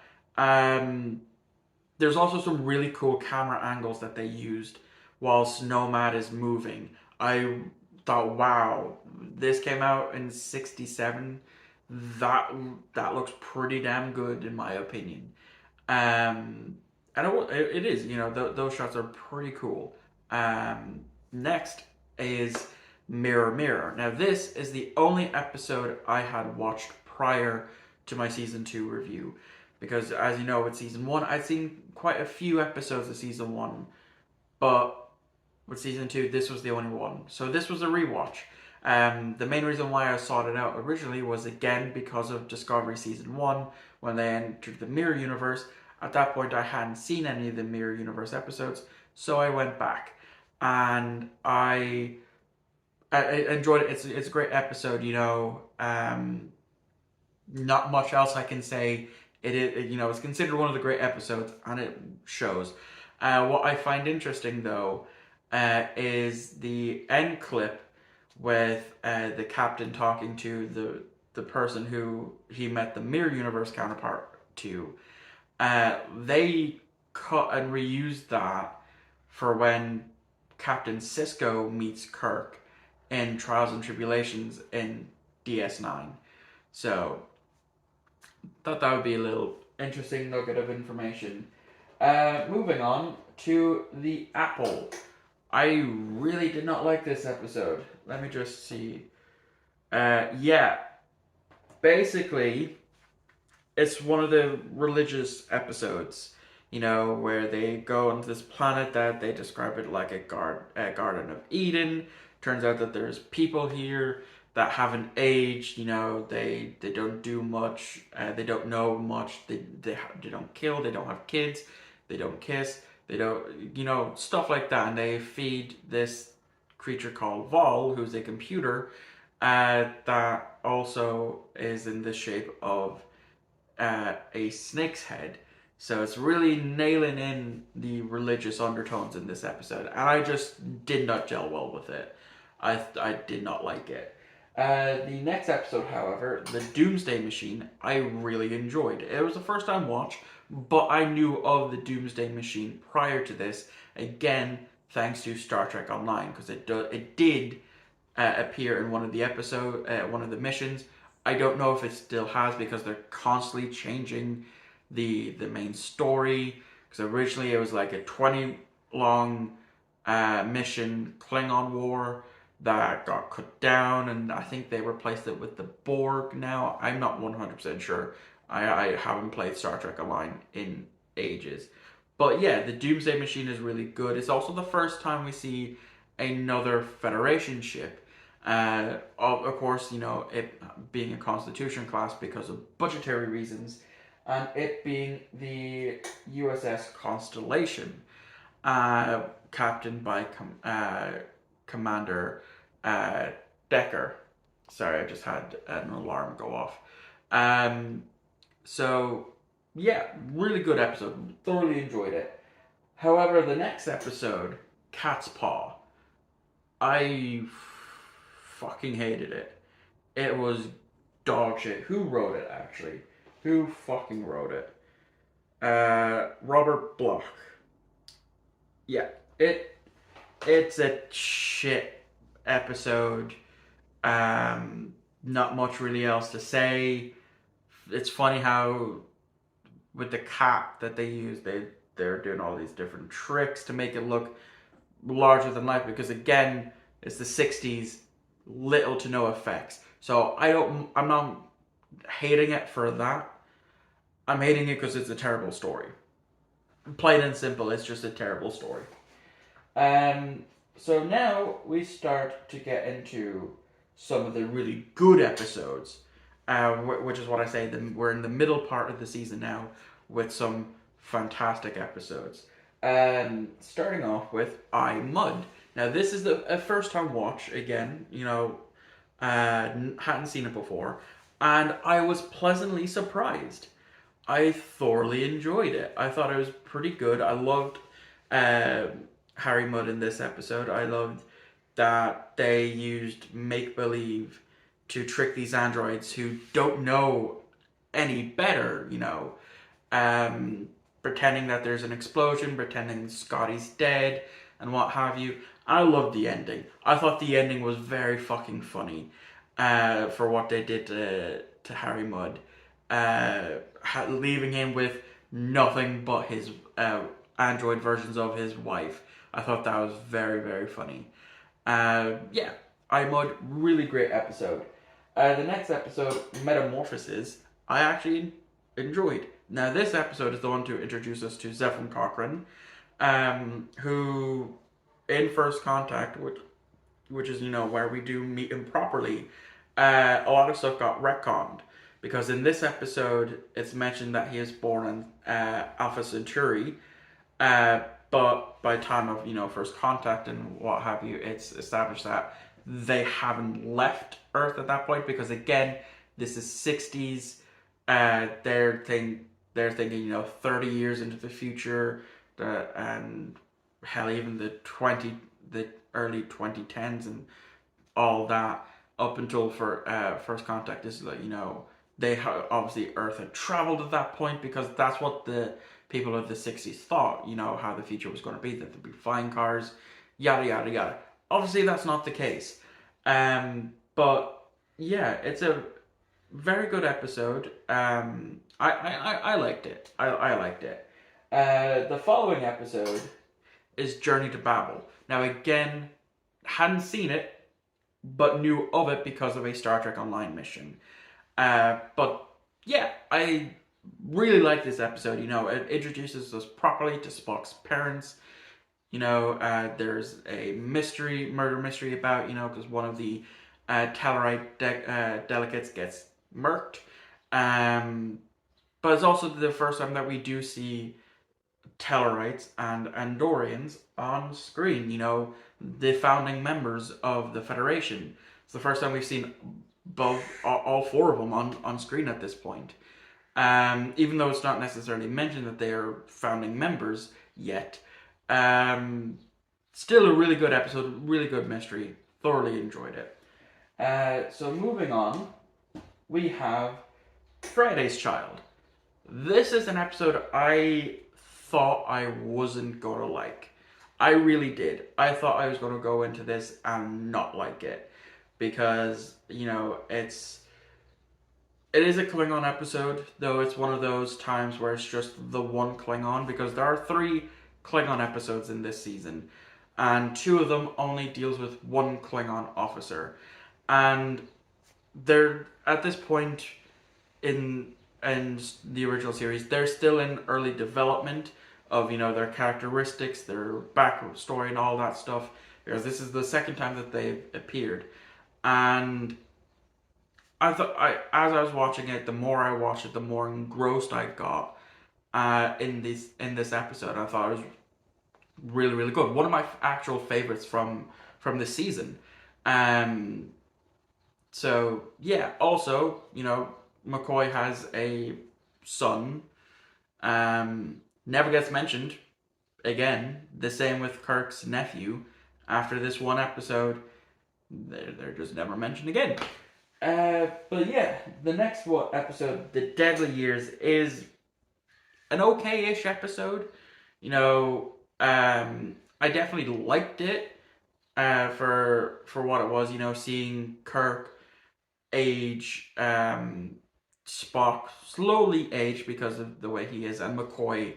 There's also some really cool camera angles that they used whilst Nomad is moving. I thought, wow, this came out in '67. That looks pretty damn good in my opinion. And it is, those shots are pretty cool. Next is Mirror Mirror. Now this is the only episode I had watched prior to my season 2 review, because as you know, with season 1 I'd seen quite a few episodes of season 1, but with season 2 this was the only one. So this was a rewatch. The main reason why I sought it out originally was again because of Discovery season 1 when they entered the Mirror Universe. At that point I hadn't seen any of the Mirror Universe episodes, so I went back and I enjoyed it. It's a great episode. Not much else I can say. It's considered one of the great episodes, and it shows. What I find interesting though is the end clip with the captain talking to the person who he met the Mirror Universe counterpart to. They cut and reused that for when Captain Sisko meets Kirk in Trials and Tribulations in DS9. So thought that would be a little interesting nugget of information. Moving on to the Apple. I really did not like this episode. Let me just see. Yeah. Basically, it's one of the religious episodes, where they go onto this planet that they describe it like a Garden of Eden. Turns out that there's people here that haven't aged. They don't do much. They don't know much. They don't kill. They don't have kids. They don't kiss. They don't, stuff like that. And they feed this creature called Vol, who's a computer, that also is in the shape of a snake's head. So it's really nailing in the religious undertones in this episode. And I just did not gel well with it. I did not like it. The next episode, however, The Doomsday Machine, I really enjoyed. It was a first time watch, but I knew of the Doomsday Machine prior to this, again, thanks to Star Trek Online, because it did appear in one of the missions. I don't know if it still has because they're constantly changing the main story. Because originally it was like a 20 long mission, Klingon War, that got cut down, and I think they replaced it with the Borg now. I'm not 100% sure. I haven't played Star Trek Online in ages. But yeah, the Doomsday Machine is really good. It's also the first time we see another Federation ship. Of course, it being a Constitution class because of budgetary reasons, and it being the USS Constellation, captained by Commander Decker. Sorry, I just had an alarm go off. Um, so, yeah, really good episode. Thoroughly enjoyed it. However, the next episode, Cat's Paw, I fucking hated it. It was dog shit. Who wrote it, actually? Who fucking wrote it? Robert Bloch. Yeah, it's a shit episode. Not much really else to say. It's funny how with the cat that they use, they're doing all these different tricks to make it look larger than life, because again, it's the 60s, little to no effects. So I'm not hating it for that. I'm hating it because it's a terrible story. Plain and simple, it's just a terrible story. So now we start to get into some of the really good episodes, which is what I say, we're in the middle part of the season now with some fantastic episodes. Starting off with I, Mud. Now this is a first time watch again, hadn't seen it before, and I was pleasantly surprised. I thoroughly enjoyed it. I thought it was pretty good. I loved Harry Mudd in this episode. I loved that they used make-believe to trick these androids who don't know any better, pretending that there's an explosion, pretending Scotty's dead, and what have you. I loved the ending. I thought the ending was very fucking funny for what they did to Harry Mudd. Leaving him with nothing but his android versions of his wife. I thought that was very, very funny. Yeah, I, Mud, really great episode. The next episode, Metamorphosis, I actually enjoyed. Now, this episode is the one to introduce us to Zephyr Cochrane, who, in First Contact, which is, where we do meet him properly, a lot of stuff got retconned. Because in this episode, it's mentioned that he is born in Alpha Centauri, but by time of, First Contact and what have you, it's established that they haven't left Earth at that point, because again, this is 60s. They're thinking, 30 years into the future, and hell, even the early 2010s and all that, up until for First Contact. This is like, obviously Earth had traveled at that point, because that's what the people of the 60s thought, how the future was going to be, that there'd be flying cars, yada, yada, yada. Obviously, that's not the case. But yeah, it's a very good episode. I liked it. I liked it. The following episode is Journey to Babel. Now, again, hadn't seen it, but knew of it because of a Star Trek Online mission. But yeah, I really like this episode. It introduces us properly to Spock's parents. There's a murder mystery about, because one of the Tellarite delegates gets murked. But it's also the first time that we do see Tellarites and Andorians on screen, the founding members of the Federation. It's the first time we've seen all four of them on screen at this point. Even though it's not necessarily mentioned that they are founding members yet. Still a really good episode, really good mystery. Thoroughly enjoyed it. So moving on, we have Friday's Child. This is an episode I thought I wasn't gonna like. I really did. I thought I was gonna go into this and not like it. because it is a Klingon episode, though it's one of those times where it's just the one Klingon, because there are 3 Klingon episodes in this season, and 2 of them only deals with one Klingon officer, and they're at this point in the original series, they're still in early development of their characteristics, their backstory, and all that stuff. Because this is the second time that they've appeared, and as I was watching it, the more I watched it, the more engrossed I got in this episode. I thought it was really, really good. One of my actual favorites from this season. So yeah. Also, McCoy has a son. Never gets mentioned again. The same with Kirk's nephew. After this one episode, they're just never mentioned again. But yeah, the next episode, The Deadly Years, is an okay-ish episode. I definitely liked it for what it was. Seeing Kirk age, Spock slowly age because of the way he is, and McCoy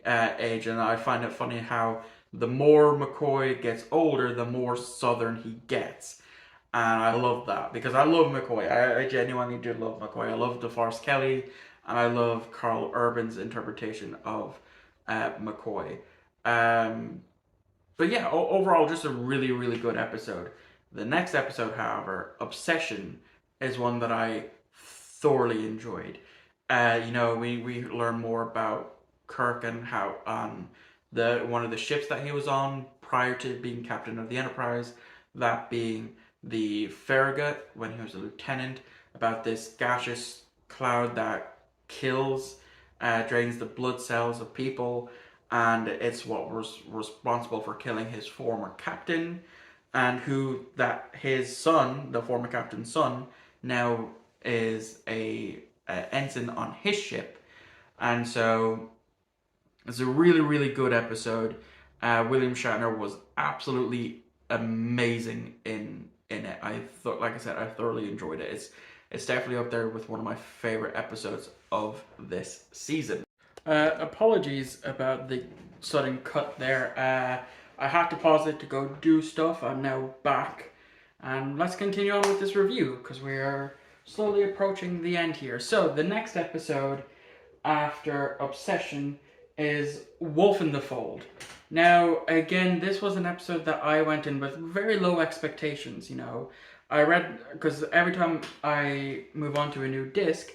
age. And I find it funny how the more McCoy gets older, the more southern he gets. And I love that, because I love McCoy. I genuinely do love McCoy. I love DeForest Kelley, and I love Carl Urban's interpretation of McCoy. But yeah, overall, just a really, really good episode. The next episode, however, Obsession, is one that I thoroughly enjoyed. We learn more about Kirk and how on one of the ships that he was on prior to being captain of the Enterprise, that being the Farragut, when he was a lieutenant, about this gaseous cloud that kills, drains the blood cells of people, and it's what was responsible for killing his former captain, and his son, the former captain's son, now is a ensign on his ship. And so it's a really, really good episode. William Shatner was absolutely amazing in it. Like I said, I thoroughly enjoyed it. It's definitely up there with one of my favorite episodes of this season. Apologies about the sudden cut there. I had to pause it to go do stuff. I'm now back, and let's continue on with this review, because we are slowly approaching the end here. So the next episode after Obsession is Wolf in the Fold. Now, again, this was an episode that I went in with very low expectations. I read, because every time I move on to a new disc,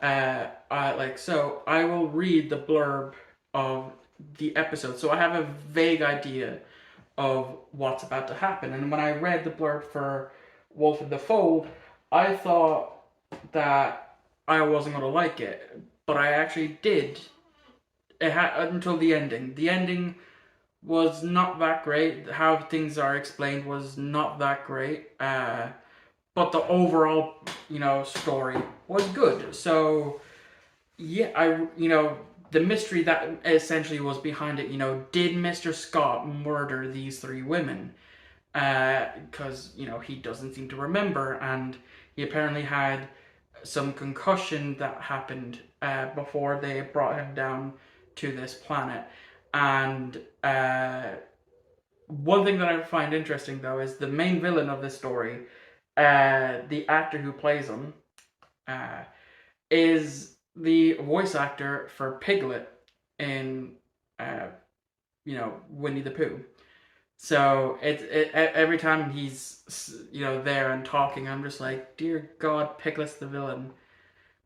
I will read the blurb of the episode, so I have a vague idea of what's about to happen. And when I read the blurb for Wolf in the Fold, I thought that I wasn't going to like it, but I actually did. It had until the ending. The ending was not that great. How things are explained was not that great. But the overall, story was good. So yeah, the mystery that essentially was behind it, did Mr. Scott murder these 3 women? Because, he doesn't seem to remember, and he apparently had some concussion that happened before they brought him down to this planet. And one thing that I find interesting, though, is the main villain of this story, the actor who plays him, is the voice actor for Piglet in, Winnie the Pooh. So every time he's there and talking, I'm just like, dear God, Piglet's the villain.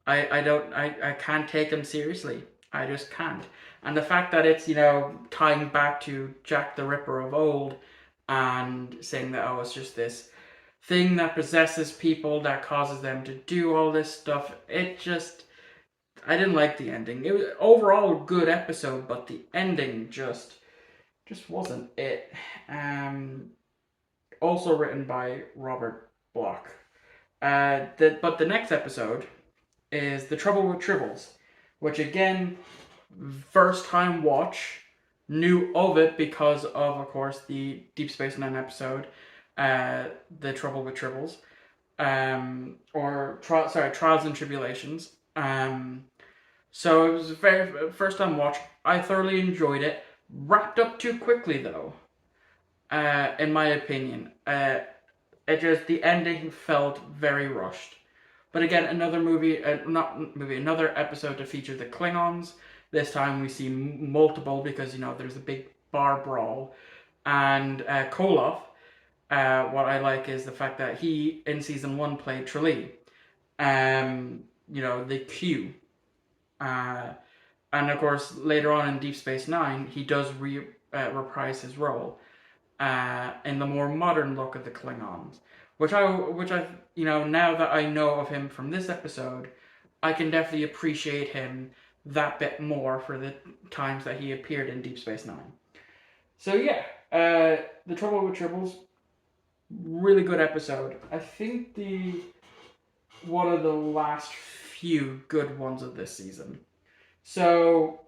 I can't take him seriously. I just can't. And the fact that it's tying back to Jack the Ripper of old, and saying that it's just this thing that possesses people that causes them to do all this stuff. I didn't like the ending. It was overall a good episode, but the ending just wasn't it. Also written by Robert Bloch. But the next episode is The Trouble with Tribbles, which again, first time watch, knew of it because of course, the Deep Space Nine episode. the Trouble with Tribbles, Trials and Tribulations. So it was a very first time watch. I thoroughly enjoyed it. Wrapped up too quickly though, in my opinion. It just the ending felt very rushed. But again, another movie, not movie, another episode to feature the Klingons. This time we see multiple because there's a big bar brawl, and Koloff. What I like is the fact that he in season 1 played Tralee, the Q, and of course later on in Deep Space Nine he does reprise his role in the more modern look of the Klingons, which I now that I know of him from this episode, I can definitely appreciate him that bit more for the times that he appeared in Deep Space Nine. So yeah, The Trouble with Tribbles, really good episode. I think one of the last few good ones of this season. So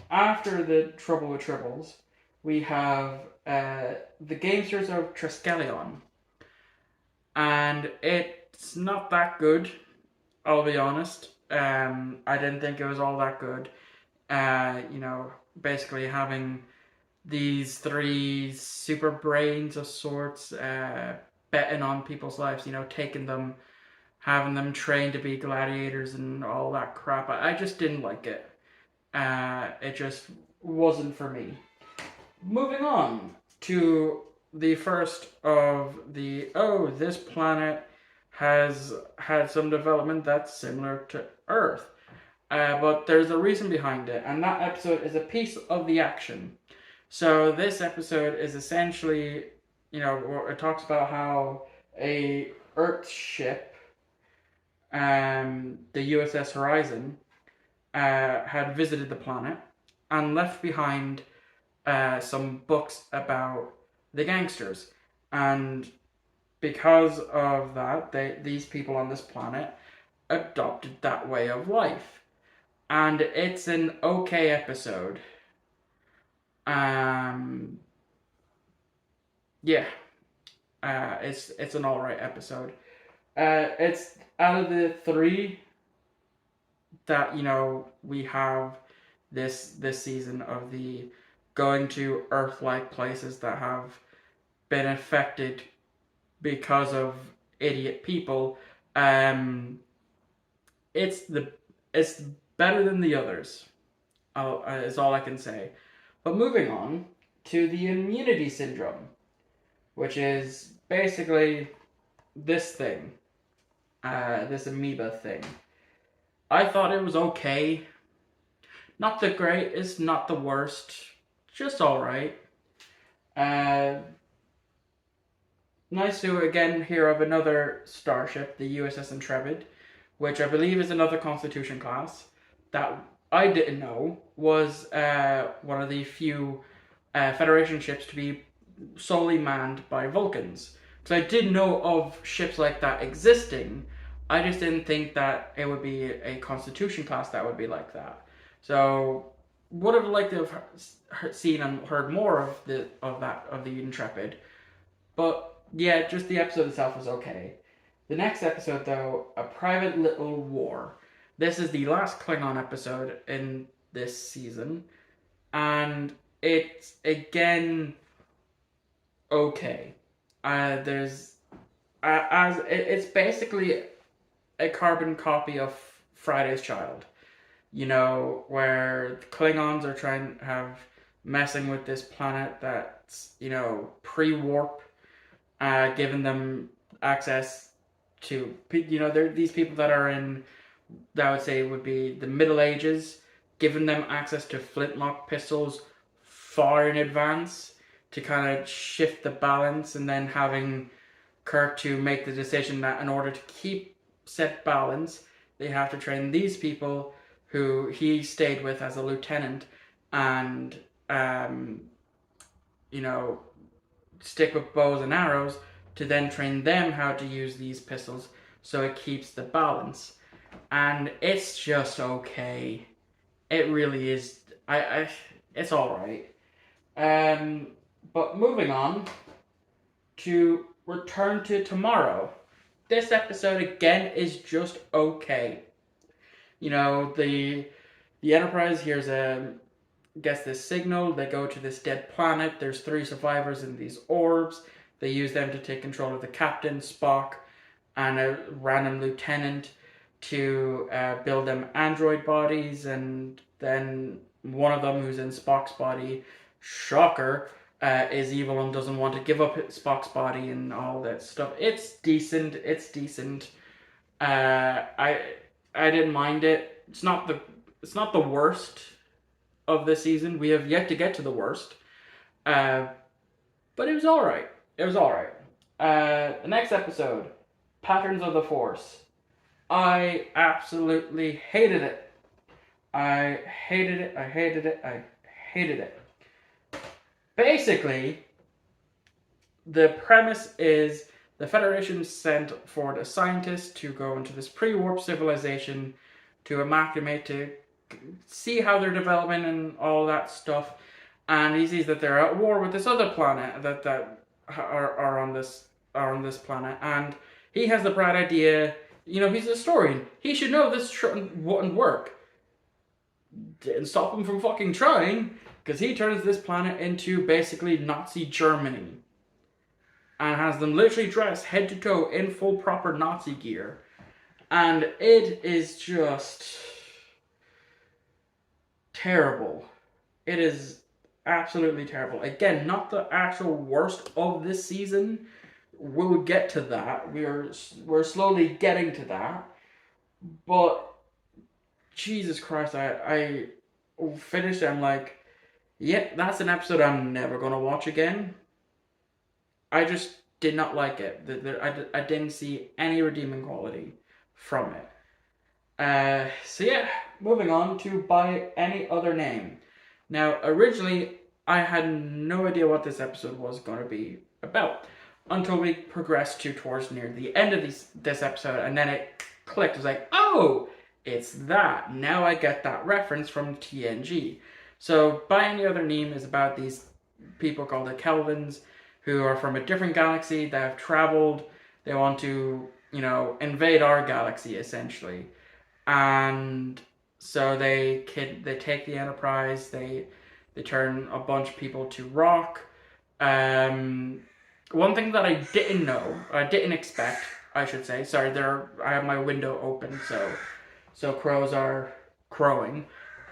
after The Trouble with Tribbles, we have The Gamesters of Triskelion. And it's not that good, I'll be honest. I didn't think it was all that good. Basically having these three super brains of sorts betting on people's lives, taking them, having them trained to be gladiators and all that crap. I just didn't like it. It just wasn't for me. Moving on to the first of this planet has had some development that's similar to Earth. But there's a reason behind it, and that episode is a piece of the action. So this episode is essentially, it talks about how a Earth ship, the USS Horizon, had visited the planet and left behind some books about the gangsters. And because of that, these people on this planet adopted that way of life. And it's an okay episode. It's an alright episode. It's out of the three that we have this season of the going to Earth-like places that have been affected because of idiot people. It's better than the others. Is all I can say. But moving on to the immunity syndrome, which is basically this thing, this amoeba thing. I thought it was okay. Not the greatest, not the worst, just alright. Nice to again hear of another starship, the USS Intrepid, which I believe is another Constitution class that I didn't know was one of the few Federation ships to be solely manned by Vulcans. Because I did know of ships like that existing. I just didn't think that it would be a Constitution class that would be like that. So would have liked to have seen and heard more of the Intrepid. But yeah, just the episode itself was okay. The next episode, though, A Private Little War. This is the last Klingon episode in this season, and it's again okay. It's basically a carbon copy of Friday's Child, where the Klingons are messing with this planet that's pre-warp, giving them access to these people that are in, that I would say would be the Middle Ages, giving them access to flintlock pistols far in advance to kind of shift the balance, and then having Kirk to make the decision that in order to keep set balance, they have to train these people who he stayed with as a lieutenant and stick with bows and arrows to then train them how to use these pistols so it keeps the balance. And it's just okay. It really is. It's alright. But moving on to Return to Tomorrow. This episode again is just okay. You know, the Enterprise hears gets this signal. They go to this dead planet. There's 3 survivors in these orbs. They use them to take control of the captain, Spock, and a random lieutenant to build them android bodies. And then one of them, who's in Spock's body, shocker, is evil and doesn't want to give up Spock's body and all that stuff. It's decent. It's decent. I didn't mind it. It's not the worst of the season. We have yet to get to the worst. But it was alright. It was alright. The next episode, Patterns of the Force. I absolutely hated it. I hated it. I hated it. I hated it. Basically, the premise is the Federation sent forward a scientist to go into this pre-warp civilization to amalgamate, to see how they're developing and all that stuff. And he sees that they're at war with this other planet that are on this planet, and he has the bright idea. You know, he's a historian. He should know this wouldn't work. Didn't stop him from fucking trying, because he turns this planet into basically Nazi Germany, and has them literally dressed head to toe in full proper Nazi gear, and it is just terrible. It is absolutely terrible. Again, not the actual worst of this season. We'll get to that. We're slowly getting to that. But Jesus Christ, I finished. I'm like, yeah, that's an episode I'm never gonna watch again. I just did not like it. I didn't see any redeeming quality from it. So yeah, moving on to By Any Other Name. Now, originally, I had no idea what this episode was going to be about until we progressed towards near the end of this episode, and then it clicked. It was like, oh, it's that. Now I get that reference from TNG. So, By Any Other Name is about these people called the Kelvins, who are from a different galaxy. They have traveled. They want to, invade our galaxy, essentially. And so they take the Enterprise. They turn a bunch of people to rock. One thing that I didn't expect, I should say. Sorry, I have my window open, so crows are crowing.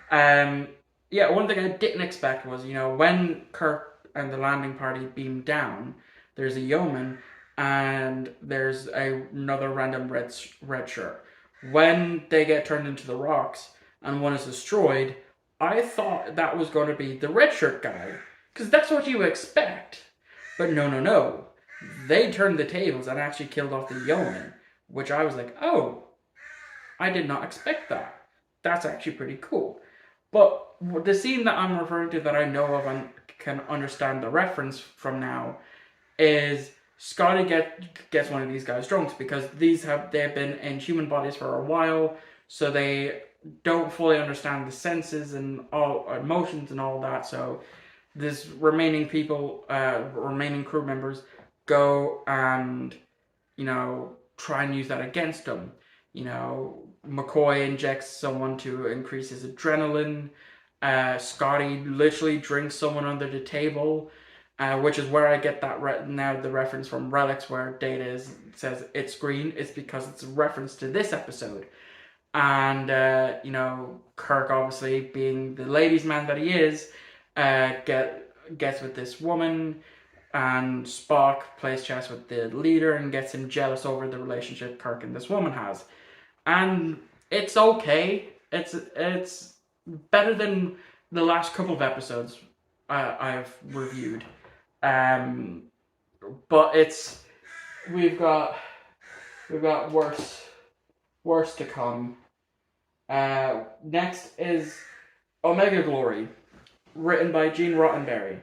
One thing I didn't expect was, when Kirk and the landing party beam down, there's a yeoman and there's another random red shirt. When they get turned into the rocks and one is destroyed, I thought that was going to be the red shirt guy, because that's what you expect. But no. They turned the tables and actually killed off the yeoman, which I was like, oh, I did not expect that. That's actually pretty cool. But the scene that I'm referring to, that I know of and can understand the reference from now, is Scotty gets one of these guys drunk, because they've been in human bodies for a while, so they don't fully understand the senses and all emotions and all that. So this remaining crew members go and try and use that against them. McCoy injects someone to increase his adrenaline. Scotty literally drinks someone under the table, which is where I get that now the reference from Relics, where Data says it's green. It's because it's a reference to this episode. And Kirk, obviously being the ladies' man that he is, gets with this woman, and Spock plays chess with the leader and gets him jealous over the relationship Kirk and this woman has. And it's okay. It's better than the last couple of episodes I've reviewed. But we've got worse to come. Next is Omega Glory, written by Gene Roddenberry.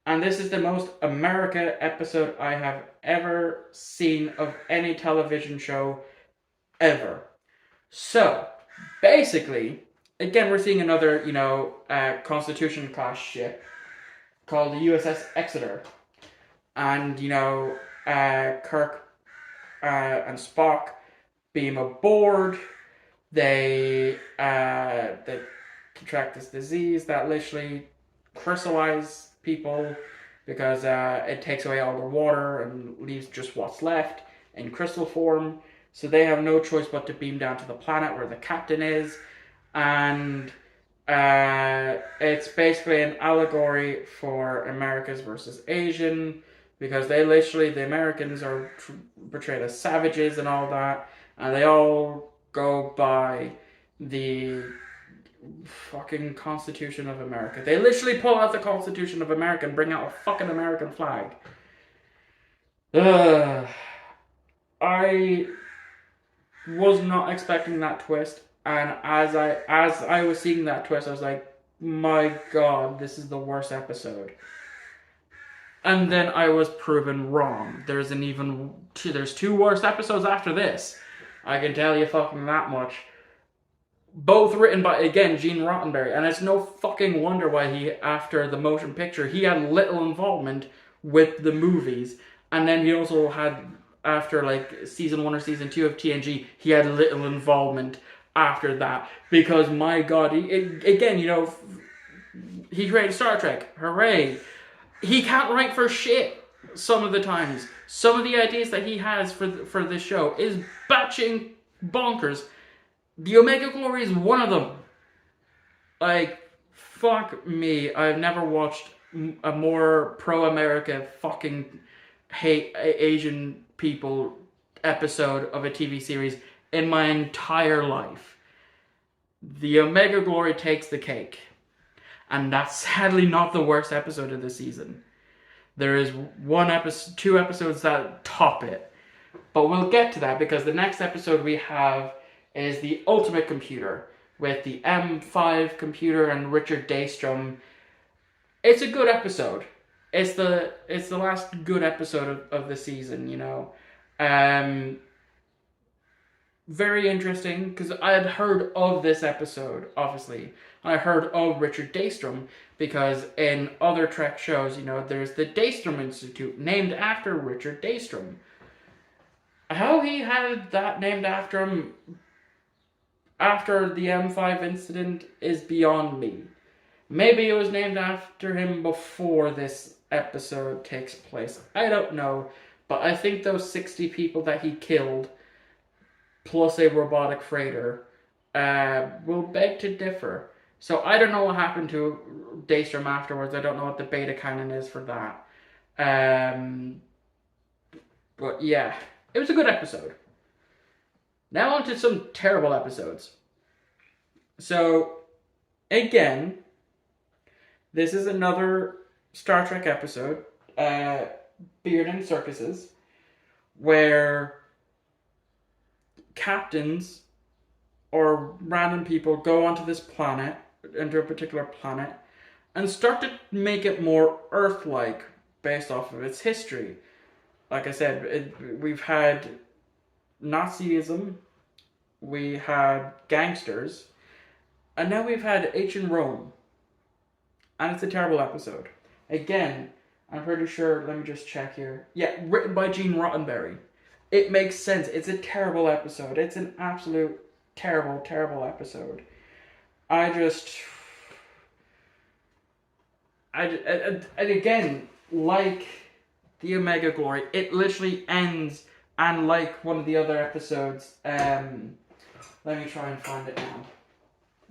And this is the most America episode I have ever seen of any television show ever. So, basically, again, we're seeing another, Constitution-class ship called the USS Exeter. And, Kirk and Spock beam aboard. They contract this disease that literally crystallize people because it takes away all the water and leaves just what's left in crystal form. So they have no choice but to beam down to the planet where the captain is, and it's basically an allegory for Americas versus Asian, because the Americans are portrayed as savages and all that, and they all go by the fucking Constitution of America. They literally pull out the Constitution of America and bring out a fucking American flag. I was not expecting that twist, and as I was seeing that twist, I was like, my god, this is the worst episode. And then I was proven wrong. There's two worse episodes after this. I can tell you fucking that much. Both written by, again, Gene Roddenberry. And it's no fucking wonder why after the motion picture, he had little involvement with the movies. And then he also had, after like season 1 or season 2 of TNG, he had little involvement after that. Because my god, again, he created Star Trek. Hooray. He can't write for shit some of the times. Some of the ideas that he has for this show is batshit bonkers. The Omega Glory is one of them. Like, fuck me. I've never watched a more pro-America fucking hate Asian people episode of a TV series in my entire life. The Omega Glory takes the cake. And that's sadly not the worst episode of the season. There is two episodes that top it. But we'll get to that, because the next episode we have is The Ultimate Computer, with the M5 computer and Richard Daystrom. It's a good episode. It's the last good episode of the season, Very interesting, because I had heard of this episode, obviously. I heard of Richard Daystrom, because in other Trek shows, there's the Daystrom Institute, named after Richard Daystrom. How he had that named after him after the M5 incident is beyond me. Maybe it was named after him before this episode takes place. I don't know, but I think those 60 people that he killed, plus a robotic freighter, will beg to differ. So I don't know what happened to Daystrom afterwards. I don't know what the beta canon is for that. But yeah, it was a good episode. Now on to some terrible episodes. So, again, this is another Star Trek episode, Beard and Circuses, where captains or random people go onto this planet, into a particular planet, and start to make it more Earth-like based off of its history. Like I said, we've had Nazism, we had gangsters, and now we've had ancient Rome. And it's a terrible episode. Again, I'm pretty sure, let me just check here. Yeah, written by Gene Roddenberry. It makes sense. It's a terrible episode. It's an absolute terrible, terrible episode. And again, like the Omega Glory, it literally ends, and like one of the other episodes, let me try and find it now,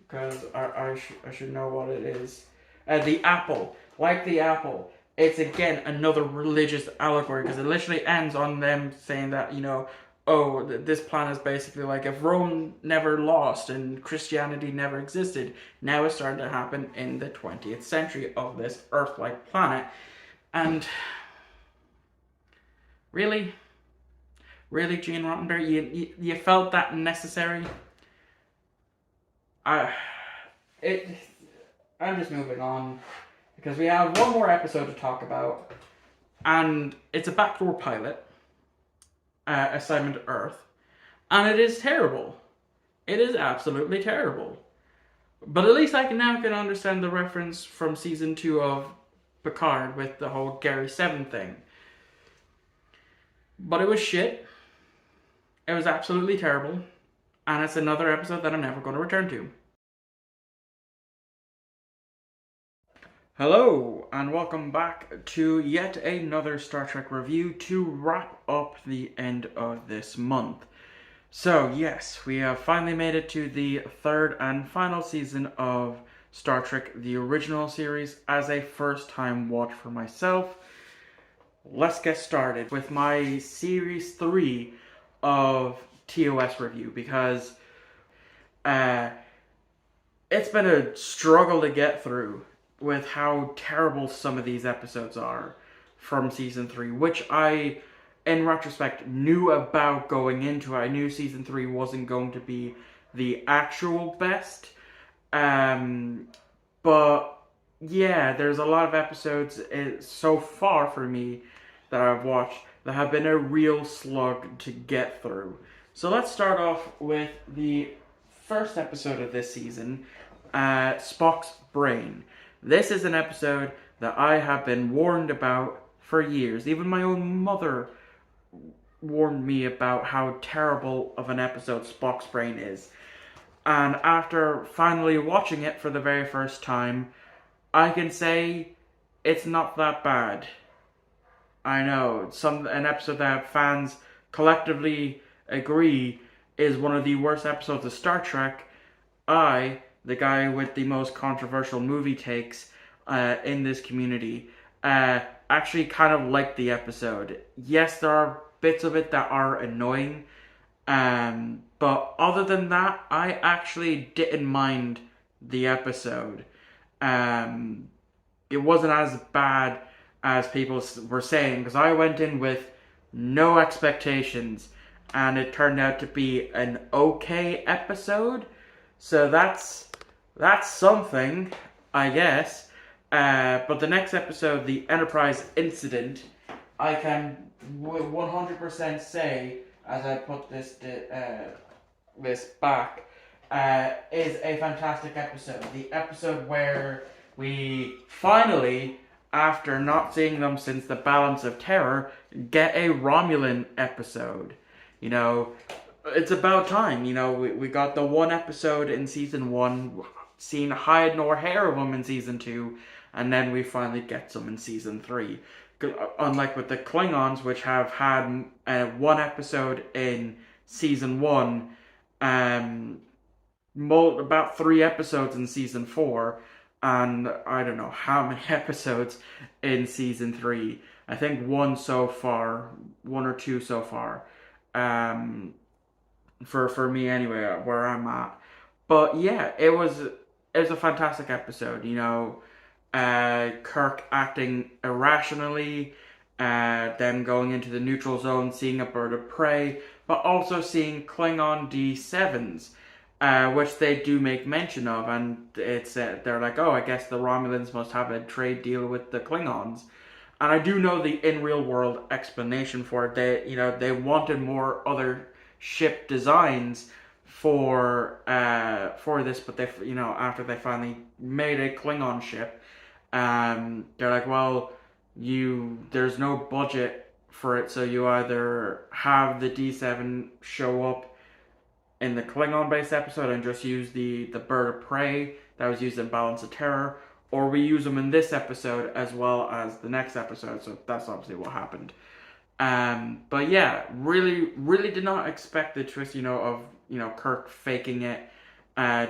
because I should know what it is. The Apple. Like the Apple, it's again another religious allegory, because it literally ends on them saying that, this plan is basically like if Rome never lost and Christianity never existed, now it's starting to happen in the 20th century of this Earth-like planet. And really, Gene Roddenberry, you felt that necessary? I'm just moving on, because we have one more episode to talk about, and it's a backdoor pilot. Assignment Earth, and it is terrible. It is absolutely terrible. But at least I can understand the reference from season 2 of Picard with the whole Gary 7 thing. But it was shit. It was absolutely terrible. And it's another episode that I'm never going to return to. Hello, and welcome back to yet another Star Trek review to wrap up the end of this month. So, yes, we have finally made it to the third and final season of Star Trek the original series as a first time watch for myself. Let's get started with my series 3 of TOS review because it's been a struggle to get through with how terrible some of these episodes are from season 3, which I, in retrospect, knew about going into it. I knew season 3 wasn't going to be the actual best. But yeah, there's a lot of episodes so far for me that I've watched that have been a real slug to get through. So let's start off with the first episode of this season, Spock's Brain. This is an episode that I have been warned about for years. Even my own mother warned me about how terrible of an episode Spock's Brain is. And after finally watching it for the very first time, I can say it's not that bad. I know, an episode that fans collectively agree is one of the worst episodes of Star Trek. I, the guy with the most controversial movie takes in this community, actually kind of like the episode. Yes, there are bits of it that are annoying, but other than that, I actually didn't mind the episode. It wasn't as bad as people were saying, because I went in with no expectations, and it turned out to be an okay episode. So that's something, I guess. But the next episode, the Enterprise Incident, I can 100% say, as I put this back, is a fantastic episode. The episode where we finally, after not seeing them since the Balance of Terror, get a Romulan episode. You know, it's about time. You know, we got the one episode in season 1, seen hide nor hair of them in season 2, and then we finally get some in season 3. Unlike with the Klingons, which have had one episode in season 1, about 3 episodes in season 4, and I don't know how many episodes in season 3. I think one or two so far. For me anyway, where I'm at. But yeah, it was a fantastic episode. You know, Kirk acting irrationally, them going into the neutral zone, seeing a bird of prey, but also seeing Klingon D7s, which they do make mention of, and it's they're like, oh, I guess the Romulans must have a trade deal with the Klingons. And I do know the in real world explanation for it. They wanted more other ship designs for this, but after they finally made a Klingon ship, they're like, well, there's no budget for it, so you either have the D7 show up in the Klingon based episode and just use the bird of prey that was used in Balance of Terror, or we use them in this episode as well as the next episode. So that's obviously what happened. But yeah, really, really did not expect the twist, of Kirk faking it,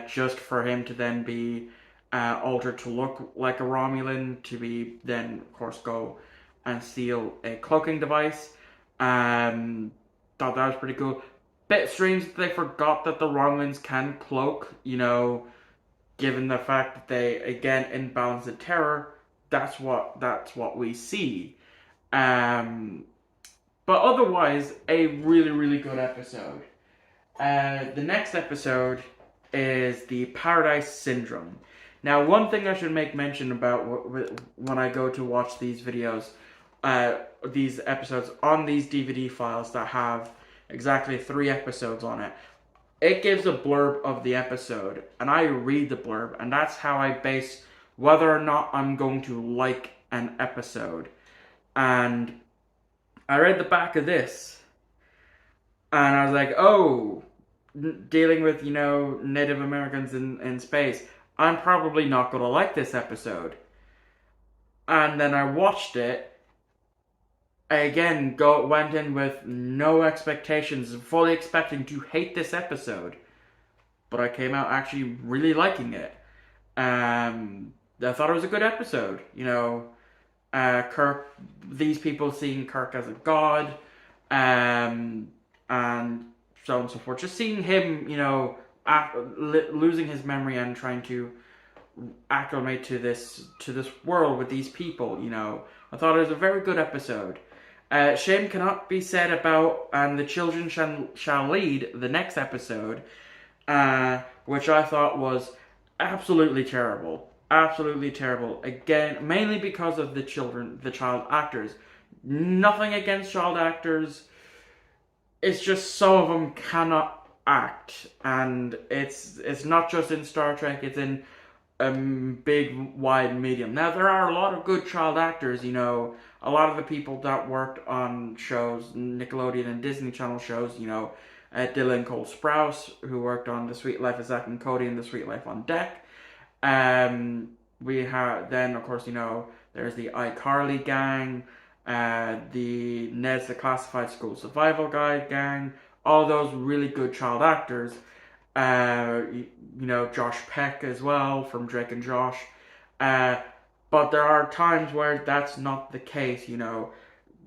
just for him to then be altered to look like a Romulan, to be then of course go and steal a cloaking device. Thought that was pretty cool. Bit strange that they forgot that the Romulans can cloak, given the fact that they, again, in Balance of Terror, that's what we see. But otherwise, a really, really good episode. The next episode is the Paradise Syndrome. Now, one thing I should make mention about when I go to watch these videos, these episodes on these DVD files that have exactly 3 episodes on it, it gives a blurb of the episode, and I read the blurb, and that's how I base whether or not I'm going to like an episode. And I read the back of this, and I was like, oh, dealing with, Native Americans in space. I'm probably not going to like this episode. And then I watched it. I again went in with no expectations, fully expecting to hate this episode. But I came out actually really liking it. I thought it was a good episode. Kirk, these people seeing Kirk as a god, and so on and so forth. Just seeing him, losing his memory and trying to acclimate to this world with these people. I thought it was a very good episode. Shame cannot be said about "And the Children Shall Lead," the next episode, which I thought was absolutely terrible. Absolutely terrible. Again, mainly because of the child actors. Nothing against child actors. It's just some of them cannot act, and it's not just in Star Trek. It's in big, wide medium. Now, there are a lot of good child actors, a lot of the people that worked on shows, Nickelodeon and Disney Channel shows, Dylan Cole Sprouse, who worked on The Sweet Life of Zack and Cody and The Sweet Life on Deck. We have, then, of course, there's the iCarly gang, the Ned's the Classified School Survival Guide gang, all those really good child actors. Josh Peck as well from Drake and Josh. But there are times where that's not the case,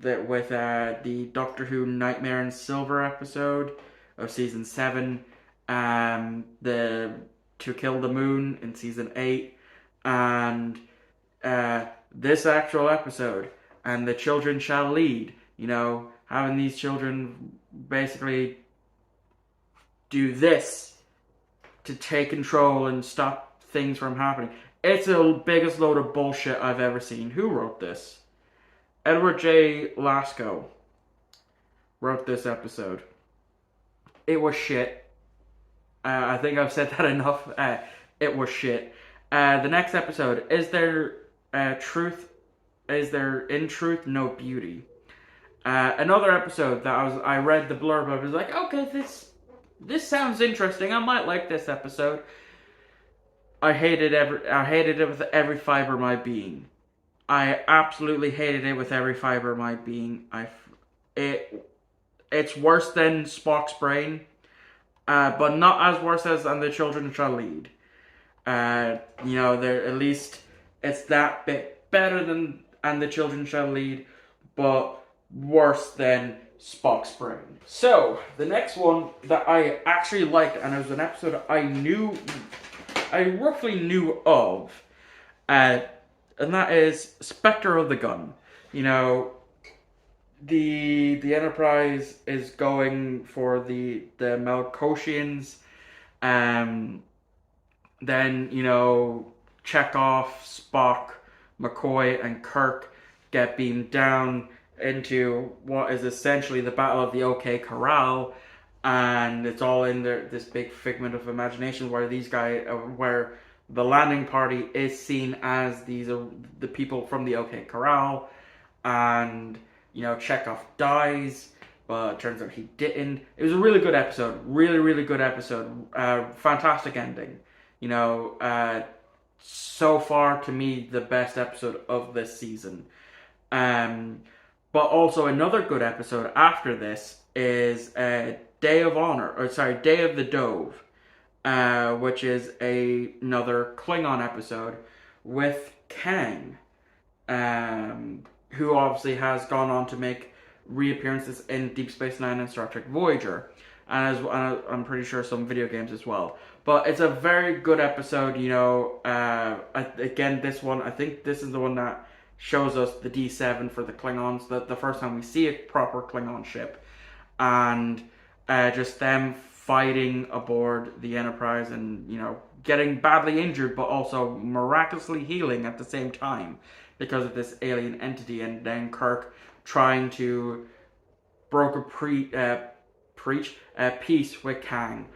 that with the Doctor Who Nightmare in Silver episode of season 7, the To Kill the Moon in season 8, and this actual episode, and The Children Shall Lead, having these children basically do this to take control and stop things from happening. It's the biggest load of bullshit I've ever seen. Who wrote this? Edward J. Lasco wrote this episode. It was shit. I think I've said that enough. It was shit. The next episode, is there truth? Is there in truth no beauty? Another episode that I read the blurb of. I was like, okay, this sounds interesting. I might like this episode. I hated it with every fiber of my being. I absolutely hated it with every fiber of my being. It's worse than Spock's brain, but not as worse as "And the Children Shall Lead." There at least it's that bit better than "And the Children Shall Lead," but worse than Spock's brain. So the next one that I actually liked, and it was an episode I roughly knew of, and that is Spectre of the Gun. The Enterprise is going for the Melkoshians. Then Chekhov, Spock, McCoy, and Kirk get beamed down into what is essentially the Battle of the OK Corral, and it's all in this big figment of imagination where where the landing party is seen as these are the people from the OK Corral, and Chekhov dies, but it turns out he didn't. It was a really good episode, really good episode, fantastic ending. So far to me the best episode of this season. But also another good episode after this is Day of the Dove, which is another Klingon episode with Kang, who obviously has gone on to make reappearances in Deep Space Nine and Star Trek Voyager, and I'm pretty sure some video games as well. But it's a very good episode, again, this one, I think this is the one that shows us the D7 for the Klingons, the first time we see a proper Klingon ship, and just them fighting aboard the Enterprise and, getting badly injured, but also miraculously healing at the same time because of this alien entity, and then Kirk trying to broker peace with Kang.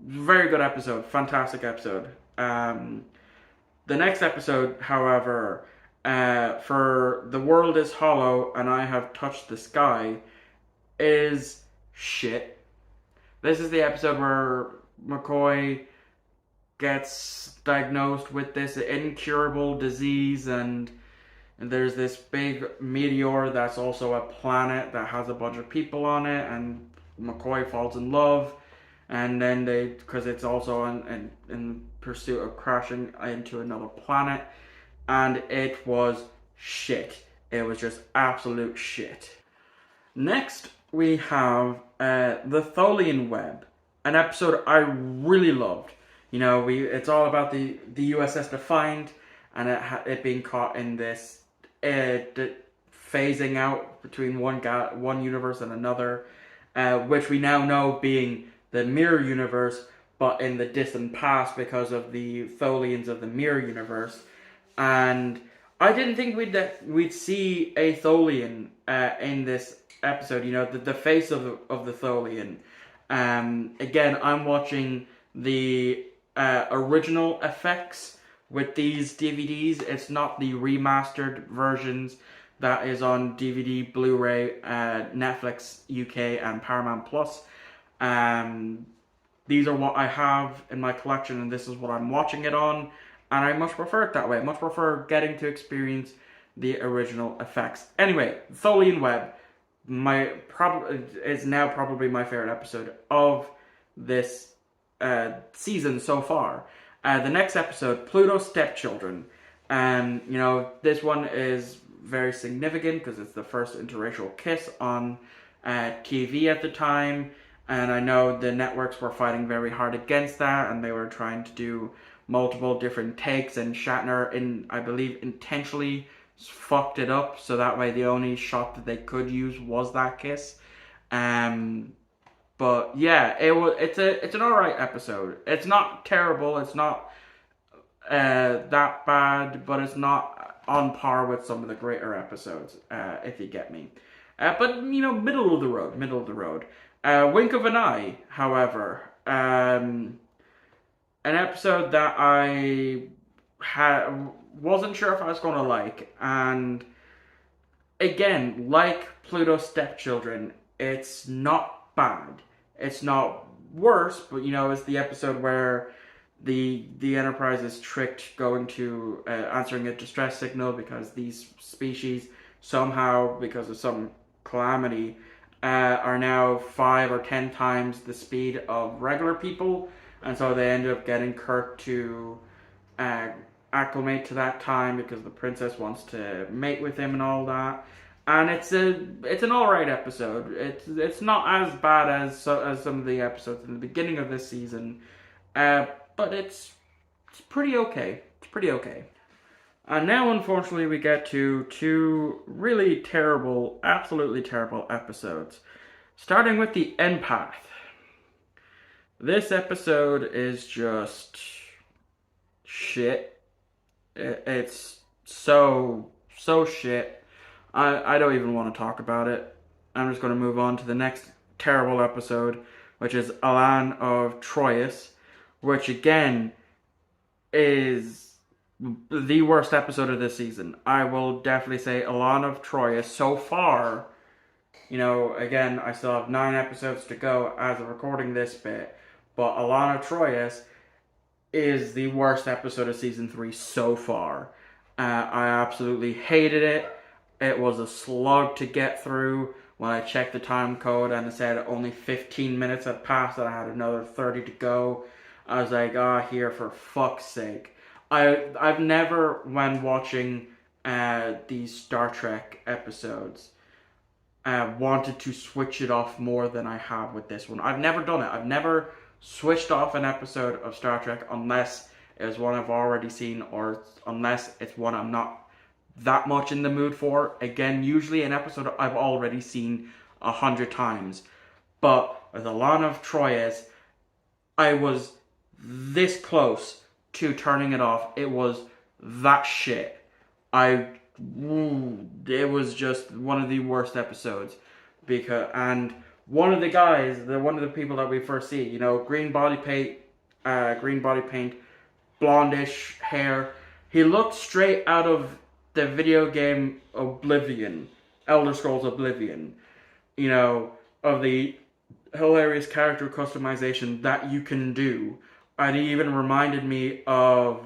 Very good episode, fantastic episode. The next episode, however, for The World is Hollow and I Have Touched the Sky is shit. This is the episode where McCoy gets diagnosed with this incurable disease, and there's this big meteor that's also a planet that has a bunch of people on it, and McCoy falls in love, and then because it's also in pursuit of crashing into another planet, and it was shit. It was just absolute shit. Next, we have the Tholian Web, an episode I really loved. It's all about the USS Defiant and it being caught in this phasing out between one universe and another, which we now know being the Mirror Universe, but in the distant past because of the Tholians of the Mirror Universe. And I didn't think we'd see a Tholian in this episode. The face of the Tholian. Again, I'm watching the original effects with these DVDs. It's not the remastered versions that is on DVD, Blu-ray, Netflix UK, and Paramount Plus. These are what I have in my collection, and this is what I'm watching it on. And I much prefer it that way. I much prefer getting to experience the original effects. Anyway, Tholian Web is now probably my favorite episode of this season so far. The next episode, Pluto's Stepchildren. This one is very significant because it's the first interracial kiss on TV at the time. And I know the networks were fighting very hard against that, and they were trying to do multiple different takes, and Shatner, I believe, intentionally fucked it up, so that way the only shot that they could use was that kiss. But yeah, it's an alright episode. It's not terrible, it's not that bad, but it's not on par with some of the greater episodes, if you get me. But middle of the road. Wink of an Eye, however, an episode that I wasn't sure if I was going to like, and again, like Pluto's Stepchildren, it's not bad. It's not worse, but it's the episode where the Enterprise is tricked going to answering a distress signal because these species somehow, because of some calamity, are now 5 or 10 times the speed of regular people, and so they end up getting Kirk to acclimate to that time because the princess wants to mate with him and all that. And it's an alright episode. It's not as bad as some of the episodes in the beginning of this season, but it's pretty okay. It's pretty okay. And now, unfortunately, we get to 2 really terrible, absolutely terrible episodes. Starting with the Empath. This episode is just shit. It's so shit. I don't even want to talk about it. I'm just going to move on to the next terrible episode, which is Alan of Troyes, which again is the worst episode of this season. I will definitely say Alan of Troyes so far. Again, I still have 9 episodes to go as of recording this bit, but Alan of Troyes is the worst episode of season 3 so far. I absolutely hated it. It was a slog to get through. When I checked the time code and it said only 15 minutes had passed and I had another 30 to go, I was like, here for fuck's sake. I've never, when watching these Star Trek episodes, wanted to switch it off more than I have with this one. I've never done it. I've never switched off an episode of Star Trek unless it's one I've already seen, or unless it's one I'm not that much in the mood for. Again, usually an episode I've already seen 100 times. But with Alan of Troyes, I was this close to turning it off. It was that shit. It was just one of the worst episodes, and one of the people that we first see, green body paint, blondish hair. He looked straight out of the video game Oblivion, Elder Scrolls Oblivion, you know, of the hilarious character customization that you can do. And he even reminded me of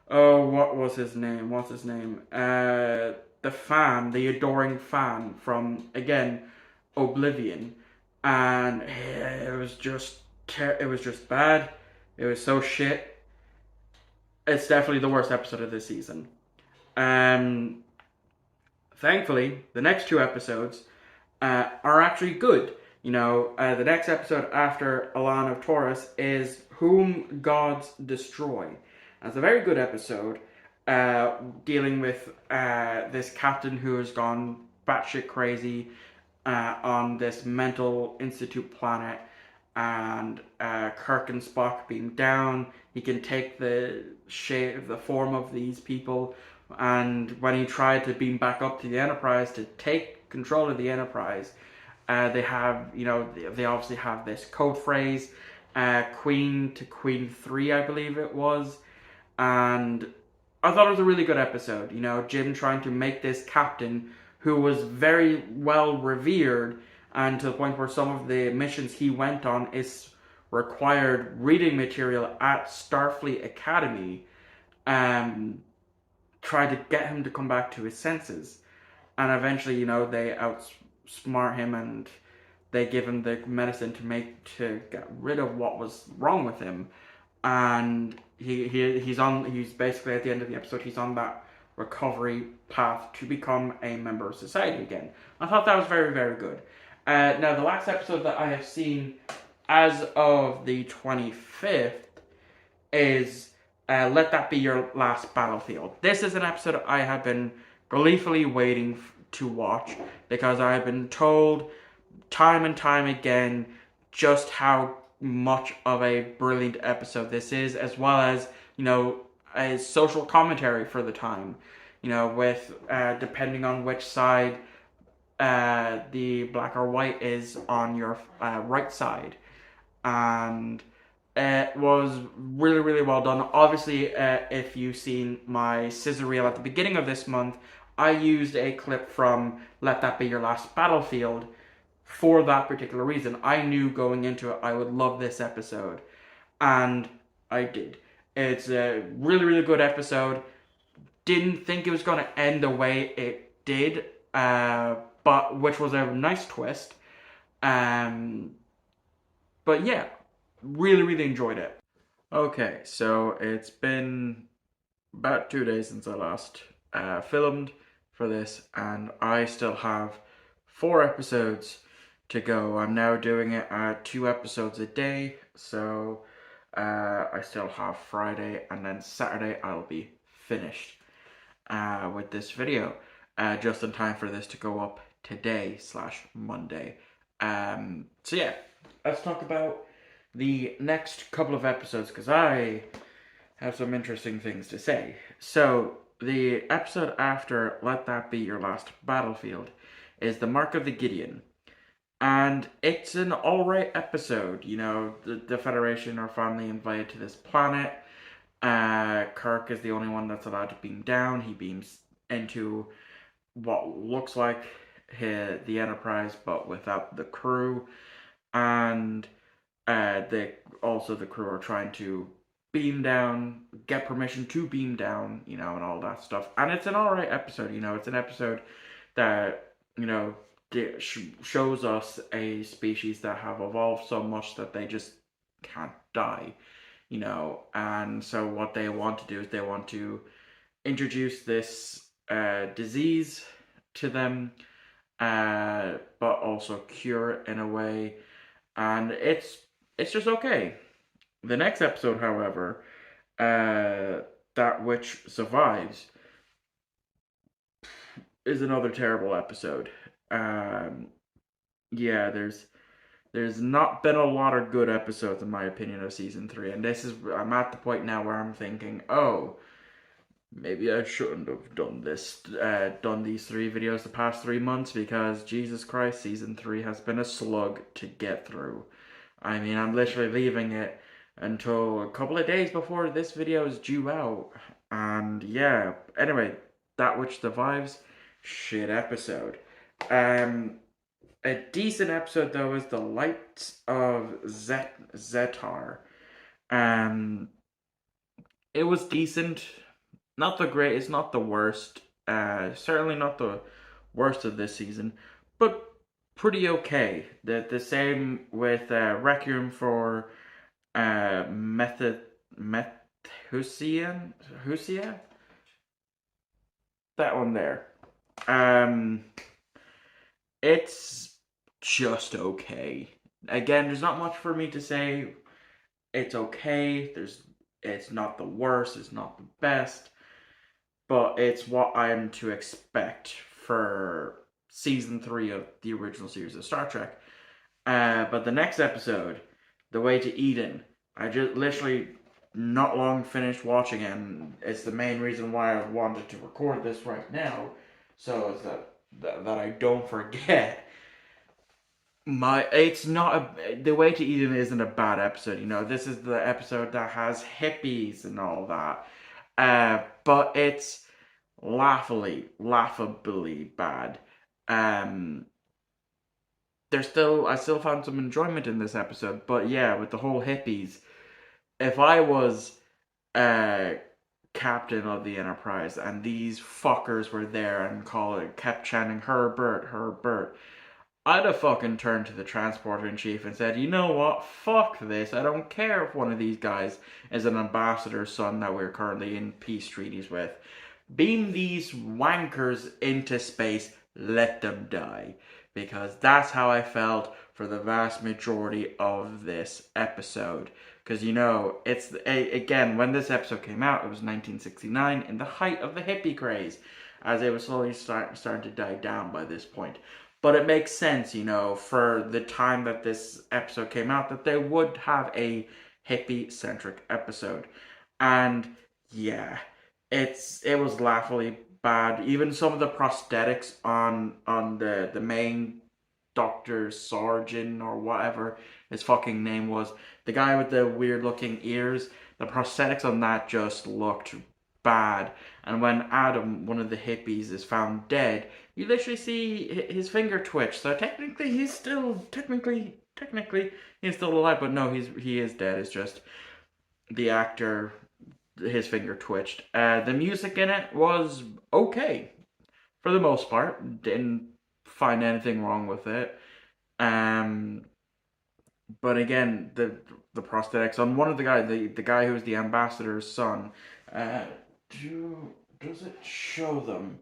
what was his name? What's his name? The fan, the adoring fan from again Oblivion, and it was just bad. It was so shit. It's definitely the worst episode of this season. Um, Thankfully, the next two episodes are actually good. The next episode after Alan of Taurus is Whom Gods Destroy. And it's a very good episode dealing with this captain who has gone batshit crazy on this mental institute planet, and Kirk and Spock being down. He can take the shape, the form of these people, and when he tried to beam back up to the Enterprise to take control of the Enterprise, they have, they obviously have this code phrase, Queen to Queen 3, I believe it was, and I thought it was a really good episode. Jim trying to make this captain who was very well revered, and to the point where some of the missions he went on is required reading material at Starfleet Academy, try to get him to come back to his senses. And eventually, they outsmart him and they give him the medicine to get rid of what was wrong with him. And he's basically at the end of the episode, he's on that recovery path to become a member of society again. I thought that was very, very good. Now, the last episode that I have seen as of the 25th is Let That Be Your Last Battlefield. This is an episode I have been gleefully waiting to watch because I have been told time and time again just how much of a brilliant episode this is, as well as, a social commentary for the time, with depending on which side the black or white is on your right side. And it was really, really well done. Obviously, if you've seen my scissor reel at the beginning of this month, I used a clip from Let That Be Your Last Battlefield for that particular reason. I knew going into it I would love this episode, and I did. It's a really, really good episode. Didn't think it was going to end the way it did, but which was a nice twist. But yeah, really, really enjoyed it. Okay, so it's been about 2 days since I last filmed for this, and I still have 4 episodes to go. I'm now doing it at 2 episodes a day, so I still have Friday, and then Saturday I'll be finished with this video, just in time for this to go up today/Monday. So yeah, let's talk about the next couple of episodes, because I have some interesting things to say. So, the episode after Let That Be Your Last Battlefield is The Mark of the Gideon. And it's an alright episode. The Federation are finally invited to this planet. Kirk is the only one that's allowed to beam down. He beams into what looks like the Enterprise, but without the crew. And the crew are trying to beam down, get permission to beam down, and all that stuff. And it's an alright episode, it's an episode that, shows us a species that have evolved so much that they just can't die, and so what they want to do is they want to introduce this disease to them, but also cure it in a way, and it's just okay. The next episode, however, That Which Survives, is another terrible episode. Yeah, there's not been a lot of good episodes, in my opinion, of season 3, and I'm at the point now where I'm thinking, oh, maybe I shouldn't have done these 3 videos the past 3 months, because Jesus Christ, season 3 has been a slug to get through. I mean, I'm literally leaving it until a couple of days before this video is due out. And yeah, anyway, that which survives, shit episode. Um, a decent episode though is The Lights of Zetar. Um, it was decent, not the greatest, not the worst. Certainly not the worst of this season, but pretty okay. The same with Requiem for Method Methusian Husia, that one there. Um, it's just okay. Again, there's not much for me to say. It's okay. It's not the worst. It's not the best, but it's what I'm to expect for season 3 of the original series of Star Trek. But the next episode, The Way to Eden, I just literally not long finished watching it, and it's the main reason why I wanted to record this right now, so it's that I don't forget. It's not The Way to Eden isn't a bad episode. This is the episode that has hippies and all that. But it's laughably bad. Um, I still found some enjoyment in this episode, but yeah, with the whole hippies, if I was captain of the Enterprise and these fuckers were there and kept chanting Herbert, Herbert, I'd have fucking turned to the transporter in chief and said, you know what, fuck this, I don't care if one of these guys is an ambassador's son that we're currently in peace treaties with. Beam these wankers into space, let them die. Because that's how I felt for the vast majority of this episode. Because, it's, again, when this episode came out, it was 1969, in the height of the hippie craze, as it was slowly starting to die down by this point. But it makes sense, for the time that this episode came out, that they would have a hippie-centric episode. And, yeah, it was laughably bad. Even some of the prosthetics on the main Dr. Sargent or whatever his fucking name was, the guy with the weird looking ears, the prosthetics on that just looked bad. And when Adam, one of the hippies, is found dead, you literally see his finger twitch. So technically he's still he's still alive, but no, he is dead. It's just the actor, his finger twitched. The music in it was okay for the most part. Didn't find anything wrong with it. But again, the prosthetics on one of the guy who's the ambassador's son. Does it show them?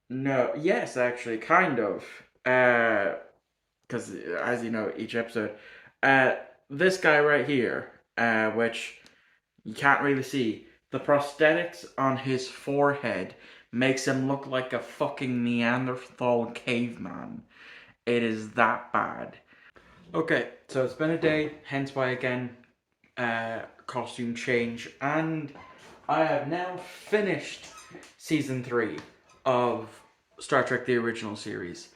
No. Yes, actually, kind of. Because as you know, each episode, this guy right here, which you can't really see, the prosthetics on his forehead makes him look like a fucking Neanderthal caveman. It is that bad. Okay, so it's been a day, hence why again, costume change, and I have now finished season 3 of Star Trek the original series.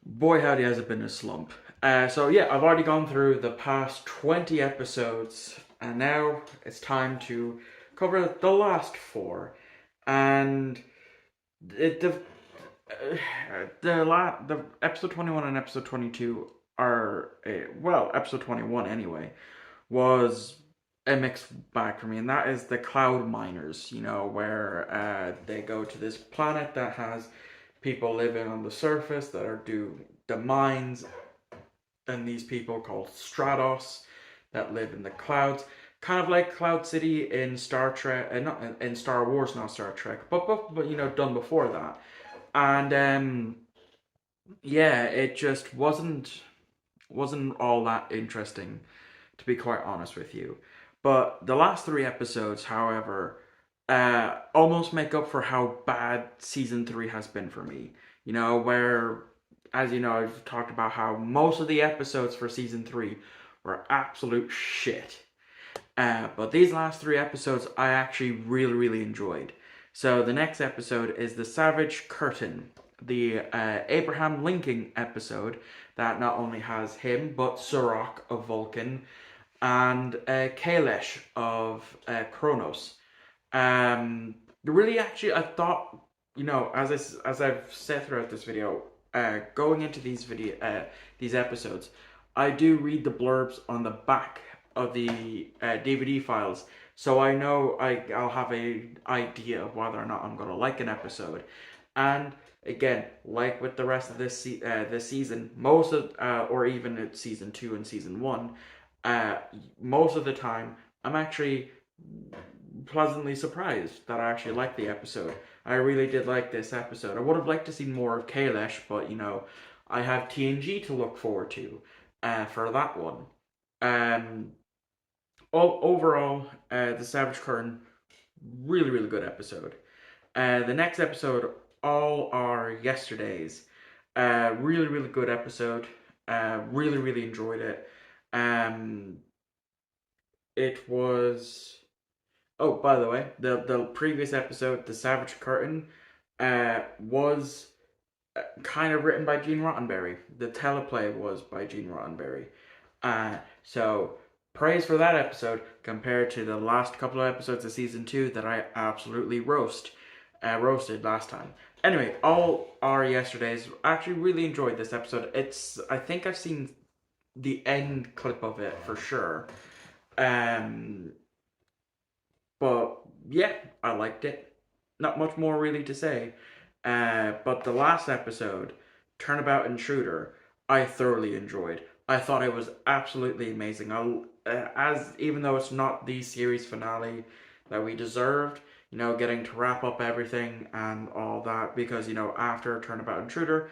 Boy howdy has it been a slump. So yeah, I've already gone through the past 20 episodes, and now it's time to cover the last 4. And the episode 21 and episode 22 are episode 21 anyway was a mixed bag for me, and that is the cloud miners, where they go to this planet that has people living on the surface that are do the mines, and these people called Stratos that live in the clouds, kind of like Cloud City in Star Trek, and not in Star Wars, not Star Trek, but done before that. And yeah, it just wasn't all that interesting, to be quite honest with you. But the last 3 episodes, however, almost make up for how bad season 3 has been for me. Where, as you know, I've talked about how most of the episodes for season 3 were absolute shit. But these last 3 episodes I actually really enjoyed. So the next episode is the Savage Curtain, the Abraham Lincoln episode that not only has him, but Surak of Vulcan, and Kailash of Kronos. Really, actually, I thought, as I've said throughout this video, going into these episodes, I do read the blurbs on the back of the DVD files, so I know I'll have a idea of whether or not I'm gonna like an episode. And again, like with the rest of this season, most of or even at season 2 and season 1, uh, most of the time I'm actually pleasantly surprised that I actually liked the episode. I really did like this episode. I would have liked to see more of Kailash, but I have TNG to look forward to for that one. Um, Overall, the Savage Curtain, really, really good episode. The next episode, all are yesterdays. Really, really good episode. Really, really enjoyed it. Um, it was. Oh, by the way, the previous episode, the Savage Curtain, was kind of written by Gene Roddenberry. The teleplay was by Gene Roddenberry. So praise for that episode compared to the last couple of episodes of season 2 that I absolutely roasted last time. Anyway, all our yesterdays. Actually, really enjoyed this episode. I think I've seen the end clip of it for sure. Um, but yeah, I liked it. Not much more really to say. But the last episode, Turnabout Intruder, I thoroughly enjoyed. I thought it was absolutely amazing. As even though it's not the series finale that we deserved, getting to wrap up everything and all that, because after Turnabout Intruder,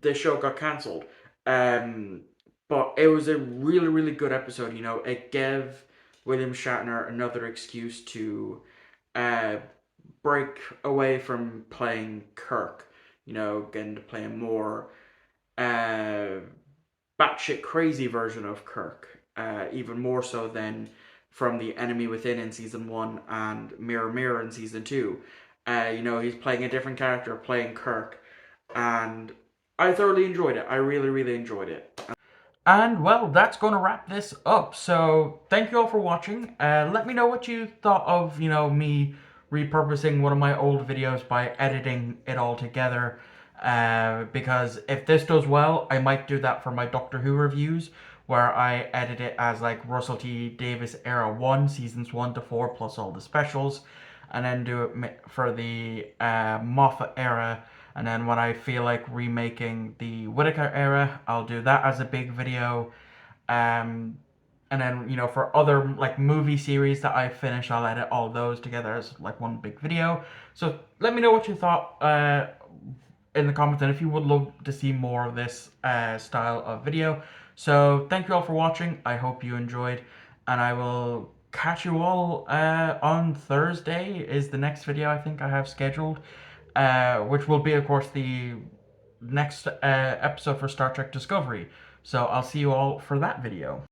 the show got cancelled. Um, but it was a really, really good episode. It gave William Shatner another excuse to uh, break away from playing Kirk. Getting to play a more uh, batshit crazy version of Kirk, even more so than from The Enemy Within in season 1 and Mirror Mirror in season 2. He's playing a different character, playing Kirk, and I thoroughly enjoyed it. I really, really enjoyed it. And well, that's going to wrap this up. So thank you all for watching. Let me know what you thought of, me repurposing one of my old videos by editing it all together. Because if this does well, I might do that for my Doctor Who reviews, where I edit it as like Russell T Davies era 1, seasons 1 to 4, plus all the specials. And then do it for the Moffat era. And then when I feel like remaking the Whittaker era, I'll do that as a big video. And then, for other like movie series that I finish, I'll edit all those together as like one big video. So let me know what you thought in the comments, and if you would love to see more of this style of video. So thank you all for watching. I hope you enjoyed, and I will catch you all on Thursday is the next video I think I have scheduled, which will be, of course, the next episode for Star Trek Discovery. So I'll see you all for that video.